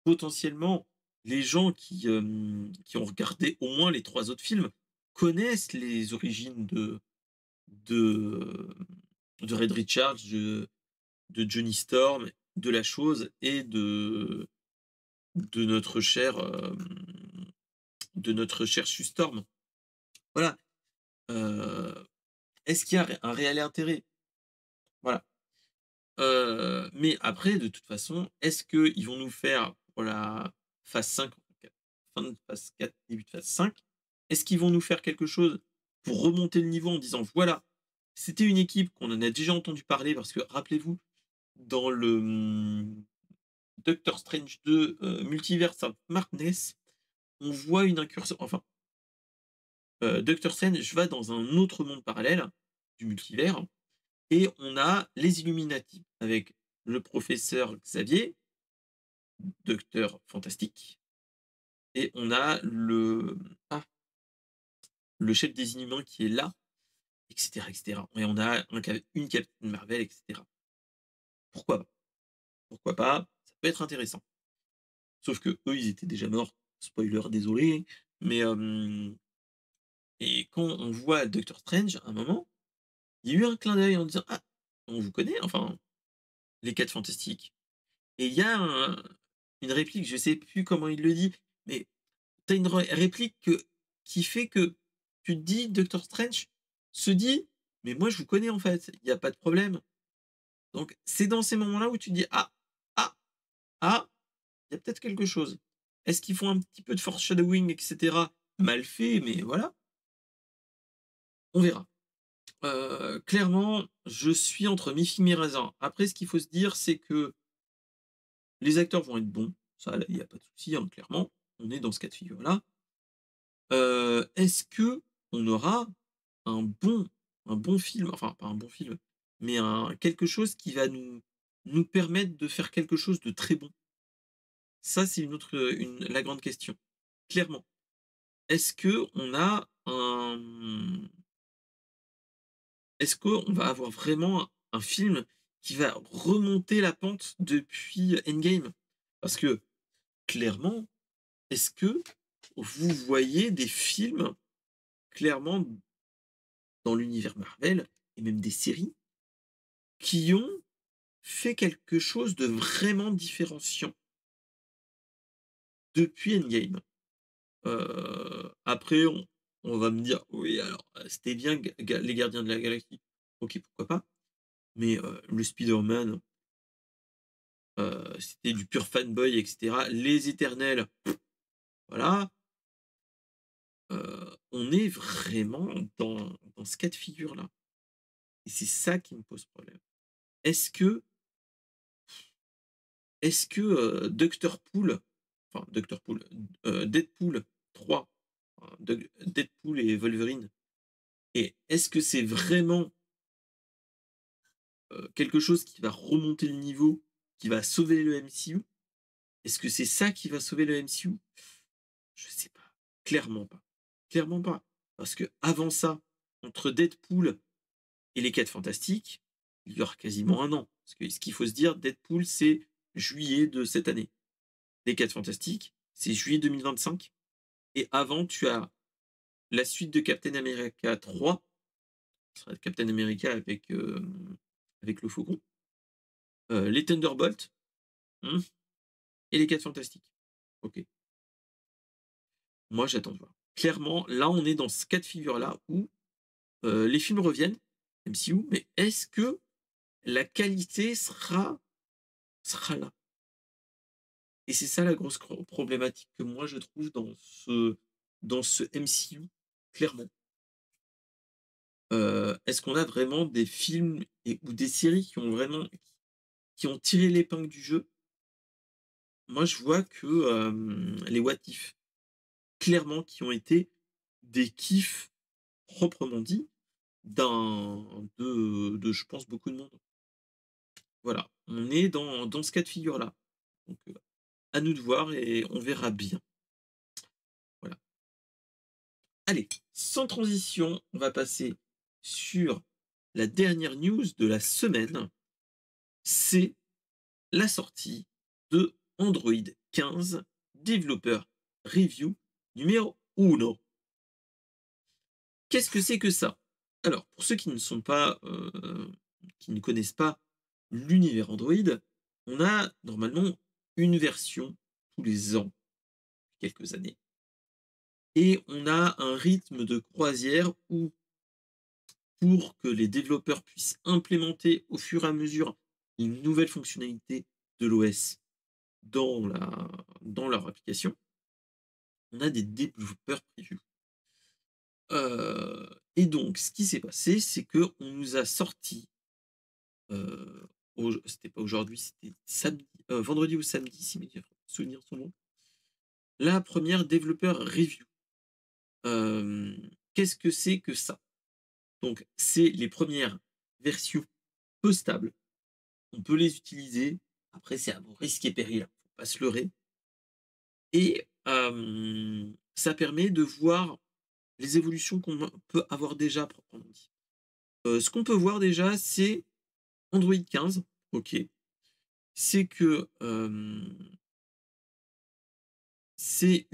Speaker 1: potentiellement, les gens qui ont regardé au moins les 3 autres films connaissent les origines de de Red Richards, de Johnny Storm, de la chose et de notre cher, Sue Storm. Voilà, heu, est-ce qu'il y a un réel intérêt? Voilà. Mais après, de toute façon, est-ce qu'ils vont nous faire pour la phase 5, fin de phase 4, début de phase 5, est-ce qu'ils vont nous faire quelque chose pour remonter le niveau en disant: «Voilà, c'était une équipe qu'on en a déjà entendu parler», parce que rappelez-vous, dans Doctor Strange 2, Multiverse of Madness, on voit une incursion, enfin, Doctor Strange va dans un autre monde parallèle du multivers et on a les Illuminati avec le professeur Xavier, Docteur Fantastique, et on a le chef des Inhumains qui est là, et cetera, et cetera. Et on a une Captain Marvel, et cetera. Pourquoi pas? Pourquoi pas? Ça peut être intéressant. Sauf que eux, ils étaient déjà morts. Spoiler, désolé. Mais et quand on voit Doctor Strange, à un moment, il y a eu un clin d'œil en disant: «Ah, on vous connaît, enfin, les 4 Fantastiques». Et il y a une réplique, je sais plus comment il le dit, mais tu as une réplique qui fait que tu te dis, Doctor Strange se dit: «Mais moi je vous connais en fait, il y a pas de problème». Donc c'est dans ces moments-là où tu te dis: «Ah, ah, ah, il y a peut-être quelque chose». Est-ce qu'ils font un petit peu de foreshadowing et cetera? Mal fait, mais voilà, on verra. Clairement, je suis entre mi-figue mi-raisin. Après ce qu'il faut se dire, c'est que les acteurs vont être bons, ça il y a pas de souci, hein, clairement. On est dans ce cas de figure-là. Est-ce qu'on aura un bon un bon film, enfin pas un bon film, mais un quelque chose qui va nous permettre de faire quelque chose de très bon? Ça, c'est la grande question. Clairement. Est-ce que on a un Est-ce qu'on va avoir vraiment un film qui va remonter la pente depuis Endgame? Parce que clairement, est-ce que vous voyez des films, clairement, dans l'univers Marvel et même des séries, qui ont fait quelque chose de vraiment différenciant depuis Endgame? Après on va me dire: «Oui alors, c'était bien les Gardiens de la Galaxie». OK, pourquoi pas, mais le Spider-Man, c'était du pur fanboy et cetera. Les Éternels, voilà, on est vraiment dans ce cas de figure-là et c'est ça qui me pose problème. Est-ce que Docteur Pool, enfin Docteur Pool, Deadpool 3, enfin Deadpool et Wolverine, et est-ce que c'est vraiment, quelque chose qui va remonter le niveau, qui va sauver le MCU? Est-ce que c'est ça qui va sauver le MCU? Je sais pas, clairement pas. Clairement pas. Parce que avant ça, entre Deadpool et les 4 Fantastiques, il y aura quasiment un an. Parce que ce qu'il faut se dire, Deadpool, c'est juillet de cette année. Les 4 Fantastiques, c'est juillet 2025. Et avant, tu as la suite de Captain America 3, qui sera Captain America avec le Faucon, les Thunderbolts, mmh, et les 4 Fantastiques. OK. Moi, j'attends de voir. Clairement, là, on est dans ce cas de figure-là où, les films reviennent, MCU, mais est-ce que la qualité sera là? Et c'est ça la grosse problématique que moi je trouve dans ce MCU, clairement. Est-ce qu'on a vraiment des films ou des séries qui ont tiré l'épingle du jeu? Moi, je vois que, les What If, clairement, qui ont été des kiffs proprement dit de je pense beaucoup de monde. Voilà, on est dans ce cas de figure-là. Donc, à nous de voir et on verra bien. Voilà. Allez, sans transition, on va passer sur la dernière news de la semaine. C'est la sortie de Android 15 Developer Review numéro 1. Qu'est-ce que c'est que ça? Alors, pour ceux qui ne connaissent pas l'univers Android, on a normalement une version tous les ans, quelques années, et on a un rythme de croisière où, pour que les développeurs puissent implémenter au fur et à mesure les nouvelles fonctionnalités de l'OS dans leur application, on a des développeurs preview. Et donc, ce qui s'est passé, c'est qu'on nous a sorti, c'était pas aujourd'hui, c'était samedi, vendredi ou samedi, si mes souvenirs sont bons, la première développeur review. Qu'est-ce que c'est que ça? Donc, c'est les premières versions postables. On peut les utiliser. Après, c'est à vos risques et périls, hein, faut pas se leurrer. Et ça permet de voir les évolutions qu'on peut avoir déjà proprement dit. Ce qu'on peut voir déjà, c'est Android 15, OK. C'est que, c'est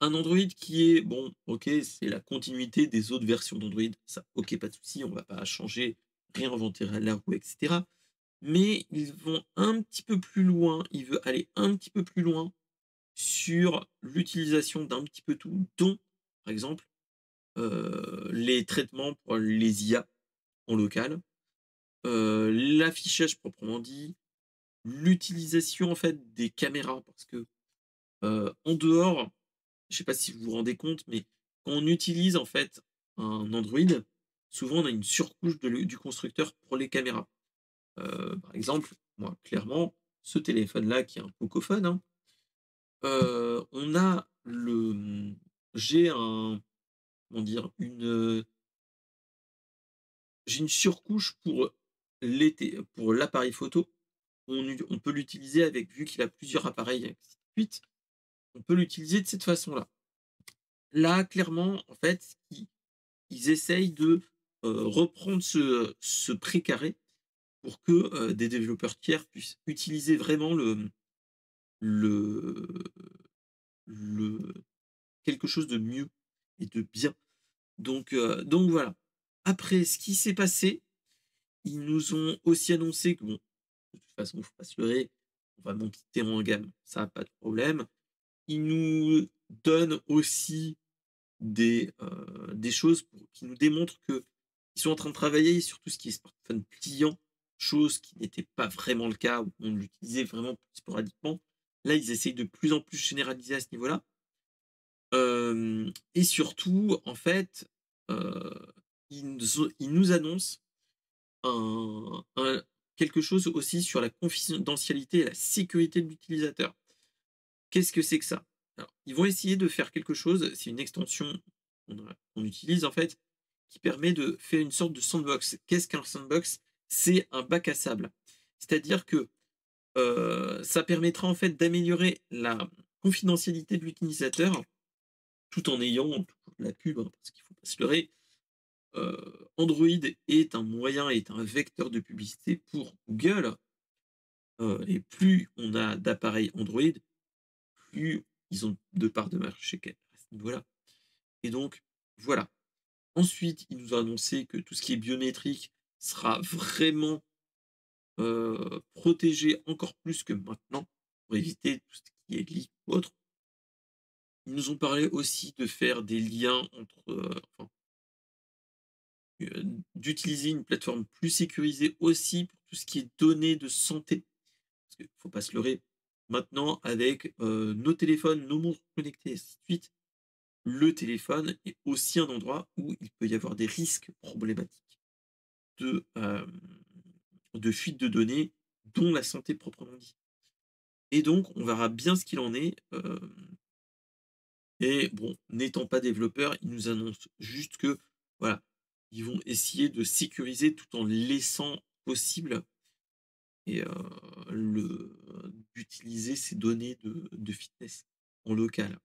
Speaker 1: un Android qui est bon, OK, c'est la continuité des autres versions d'Android. Ça, OK, pas de souci, on va pas changer, réinventer la roue et cetera. Mais ils vont un petit peu plus loin, il veut aller un petit peu plus loin sur l'utilisation d'un petit peu tout, dont, par exemple, les traitements pour les IA en local, l'affichage proprement dit, l'utilisation, en fait, des caméras parce que, en dehors, je sais pas si vous vous rendez compte, mais quand on utilise, en fait, un Android, souvent on a une surcouche du constructeur pour les caméras. Par exemple, moi, clairement, ce téléphone-là qui est un Pocophone, hein, on a j'ai comment dire, j'ai une surcouche pour l'appareil photo. On peut l'utiliser avec vu qu'il a plusieurs appareils, et ainsi de suite, on peut l'utiliser de cette façon-là. Là, clairement, en fait, ils essayent de, reprendre ce précaré pour que, des développeurs tiers puissent utiliser vraiment le le quelque chose de mieux et de bien. Donc voilà. Après, ce qui s'est passé, ils nous ont aussi annoncé que bon, de toute façon, faut pas se leurrer, on va monter en gamme, ça, pas de problème. Ils nous donnent aussi des choses qui nous démontrent qu'ils sont en train de travailler sur tout ce qui est smartphone pliant, chose qui n'était pas vraiment le cas, où on l'utilisait vraiment sporadiquement. Là, ils essayent de plus en plus généraliser à ce niveau-là. Et surtout, en fait, heu, ils nous annoncent un quelque chose aussi sur la confidentialité et la sécurité de l'utilisateur. Qu'est-ce que c'est que ça? Alors, ils vont essayer de faire quelque chose, c'est une extension qu'on utilise en fait, qui permet de faire une sorte de sandbox. Qu'est-ce qu'un sandbox? C'est un bac à sable. C'est-à-dire que, ça permettra en fait d'améliorer la confidentialité de l'utilisateur, tout en ayant toujours de la pub, hein, parce qu'il ne faut pas se leurrer. Android est un moyen, est un vecteur de publicité pour Google, et plus on a d'appareils Android, plus ils ont de parts de marché à ce niveau-là. Et donc, voilà. Ensuite, ils nous ont annoncé que tout ce qui est biométrique sera vraiment, protégé encore plus que maintenant, pour éviter tout ce qui est leak ou autre. Ils nous ont parlé aussi de faire des liens entre, enfin, d'utiliser une plateforme plus sécurisée aussi pour tout ce qui est données de santé. Parce qu'il ne faut pas se leurrer, maintenant avec, nos téléphones, nos montres connectées et ainsi de suite, le téléphone est aussi un endroit où il peut y avoir des risques problématiques de, de fuite de données, dont la santé proprement dit. Et donc on verra bien ce qu'il en est, et bon, n'étant pas développeurs, ils nous annoncent juste que, voilà, ils vont essayer de sécuriser tout en laissant possible et le d'utiliser ces données de fitness en local.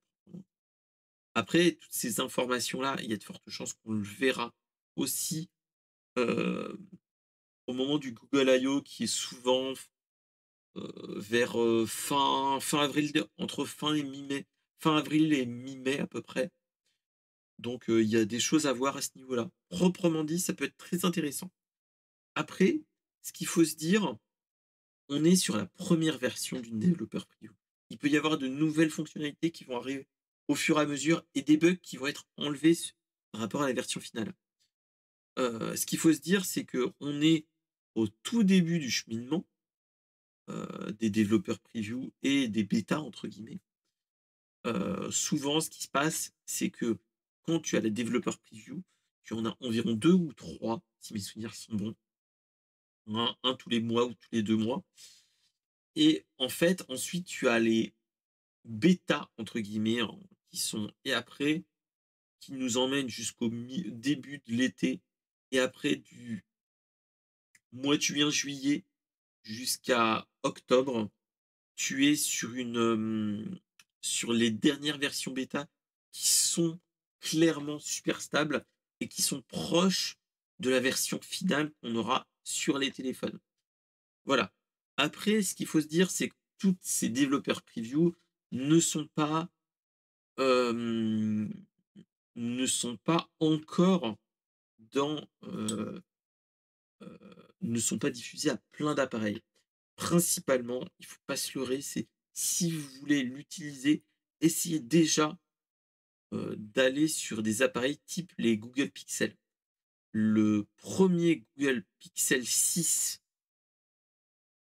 Speaker 1: Après, toutes ces informations-là, il y a de fortes chances qu'on le verra aussi, heu, au moment du Google I/O qui est souvent vers, fin avril, entre fin et mi-mai, fin avril et mi-mai à peu près. Donc il y a des choses à voir à ce niveau-là. Proprement dit, ça peut être très intéressant. Après, ce qu'il faut se dire, on est sur la première version d'une développeur preview. Il peut y avoir de nouvelles fonctionnalités qui vont arriver au fur et à mesure et des bugs qui vont être enlevés par rapport à la version finale. Ce qu'il faut se dire, c'est qu'on est au tout début du cheminement, des développeurs preview et des «bêtas» entre guillemets. Souvent, ce qui se passe, c'est que quand tu as les développeurs preview, tu en as environ 2 ou 3, si mes souvenirs sont bons, un tous les mois ou tous les 2 mois. Et en fait, ensuite, tu as les «bêtas» entre guillemets, hein, qui sont et après, qui nous emmènent jusqu'au début de l'été et après du mois de juin, juillet jusqu'à octobre, tu es sur sur les dernières versions bêta qui sont clairement super stables et qui sont proches de la version finale qu'on aura sur les téléphones. Voilà. Après, ce qu'il faut se dire, c'est que tous ces développeurs preview ne sont pas, hem, ne sont pas encore dans, ne sont pas diffusés à plein d'appareils. Principalement, il faut pas se leurrer, c'est si vous voulez l'utiliser, essayez déjà, d'aller sur des appareils type les Google Pixel. Le premier Google Pixel 6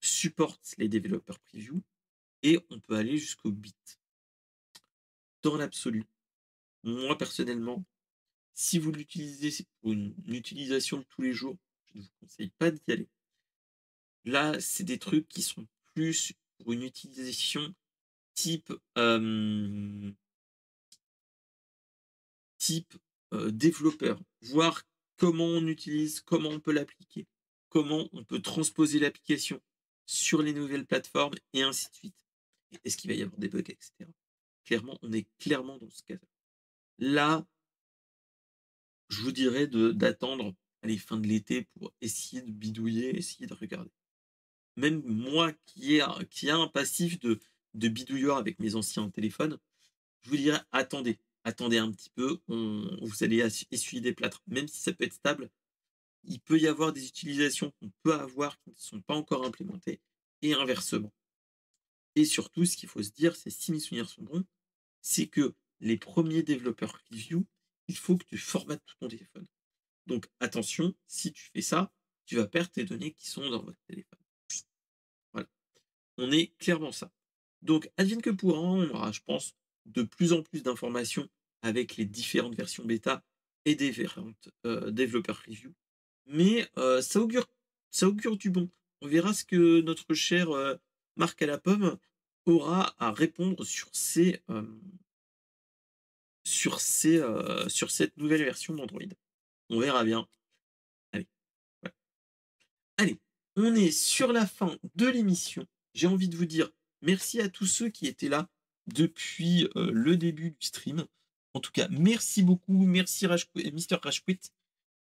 Speaker 1: supporte les développeurs preview et on peut aller jusqu'au 8. Dans l'absolu, moi personnellement, si vous l'utilisez, c'est pour une utilisation de tous les jours, je ne vous conseille pas d'y aller. Là, c'est des trucs qui sont plus pour une utilisation type, type développeur, voir comment on utilise, comment on peut l'appliquer, comment on peut transposer l'application sur les nouvelles plateformes et ainsi de suite. Est-ce qu'il va y avoir des bugs, etc. Clairement, on est clairement dans ce cas-là. Là, je vous dirais d'attendre les fins de l'été pour essayer de bidouiller, essayer de regarder. Même moi qui a un passif de bidouilleur avec mes anciens téléphones, je vous dirais attendez un petit peu, vous allez essuyer des plâtres. Même si ça peut être stable, il peut y avoir des utilisations qu'on peut avoir qui ne sont pas encore implémentées et inversement. Et surtout, ce qu'il faut se dire, c'est si mes souvenirs sont bons, c'est que les premiers développeurs review, il faut que tu formates tout ton téléphone. Donc attention, si tu fais ça, tu vas perdre tes données qui sont dans votre téléphone. Voilà. On est clairement ça. Donc advienne que pourra, on aura, je pense, de plus en plus d'informations avec les différentes versions bêta et des différentes développeurs review. Mais ça augure du bon. On verra ce que notre cher Marc à la pomme aura à répondre sur cette nouvelle version d'Android. On verra bien. Allez, voilà. Allez, on est sur la fin de l'émission. J'ai envie de vous dire merci à tous ceux qui étaient là depuis le début du stream. En tout cas, merci beaucoup. Merci Mister Rashquit.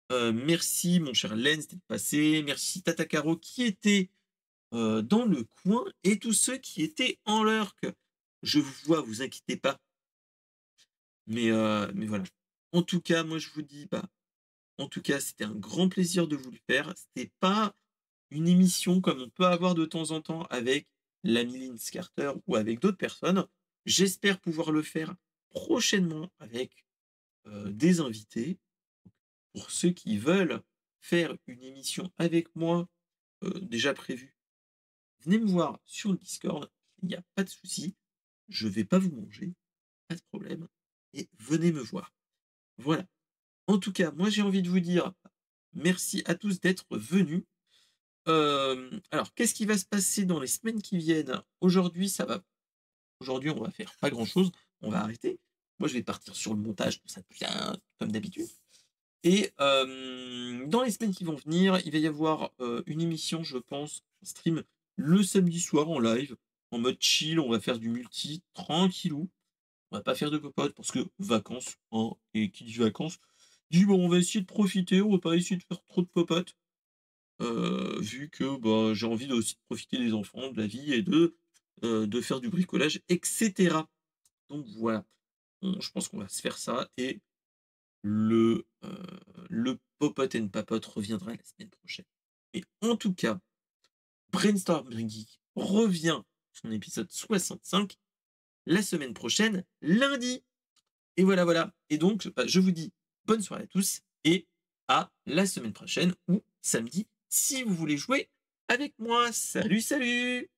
Speaker 1: Merci mon cher Lens d'être passé. Merci Tata Caro qui était dans le coin et tous ceux qui étaient en lurk. Je vous vois, vous inquiétez pas. Mais voilà. En tout cas, moi je vous dis, en tout cas, c'était un grand plaisir de vous le faire. C'était pas une émission comme on peut avoir de temps en temps avec l'ami Linz Carter ou avec d'autres personnes. J'espère pouvoir le faire prochainement avec des invités. Pour ceux qui veulent faire une émission avec moi, déjà prévue, venez me voir sur le Discord. Il n'y a pas de souci. Je ne vais pas vous manger. Pas de problème. Et venez me voir. Voilà. En tout cas, moi j'ai envie de vous dire merci à tous d'être venus. Alors, qu'est-ce qui va se passer dans les semaines qui viennent? Aujourd'hui, on va faire pas grand-chose. On va arrêter. Moi, je vais partir sur le montage, tout ça bien comme d'habitude. Et dans les semaines qui vont venir, il va y avoir une émission, je pense, un stream le samedi soir en live, en mode chill. On va faire du multi, tranquillou. On va pas faire de popote parce que vacances, hein, et qui dit vacances, dit bon, on va essayer de profiter, on va pas essayer de faire trop de popote. Vu que j'ai envie aussi de profiter des enfants, de la vie et de faire du bricolage, etc. Donc voilà, je pense qu'on va se faire ça et le Popote and Papote reviendra la semaine prochaine. Et en tout cas, Brainstorming Geek revient son épisode 65 la semaine prochaine, lundi. Et voilà. Et donc, je vous dis bonne soirée à tous et à la semaine prochaine ou samedi si vous voulez jouer avec moi. Salut!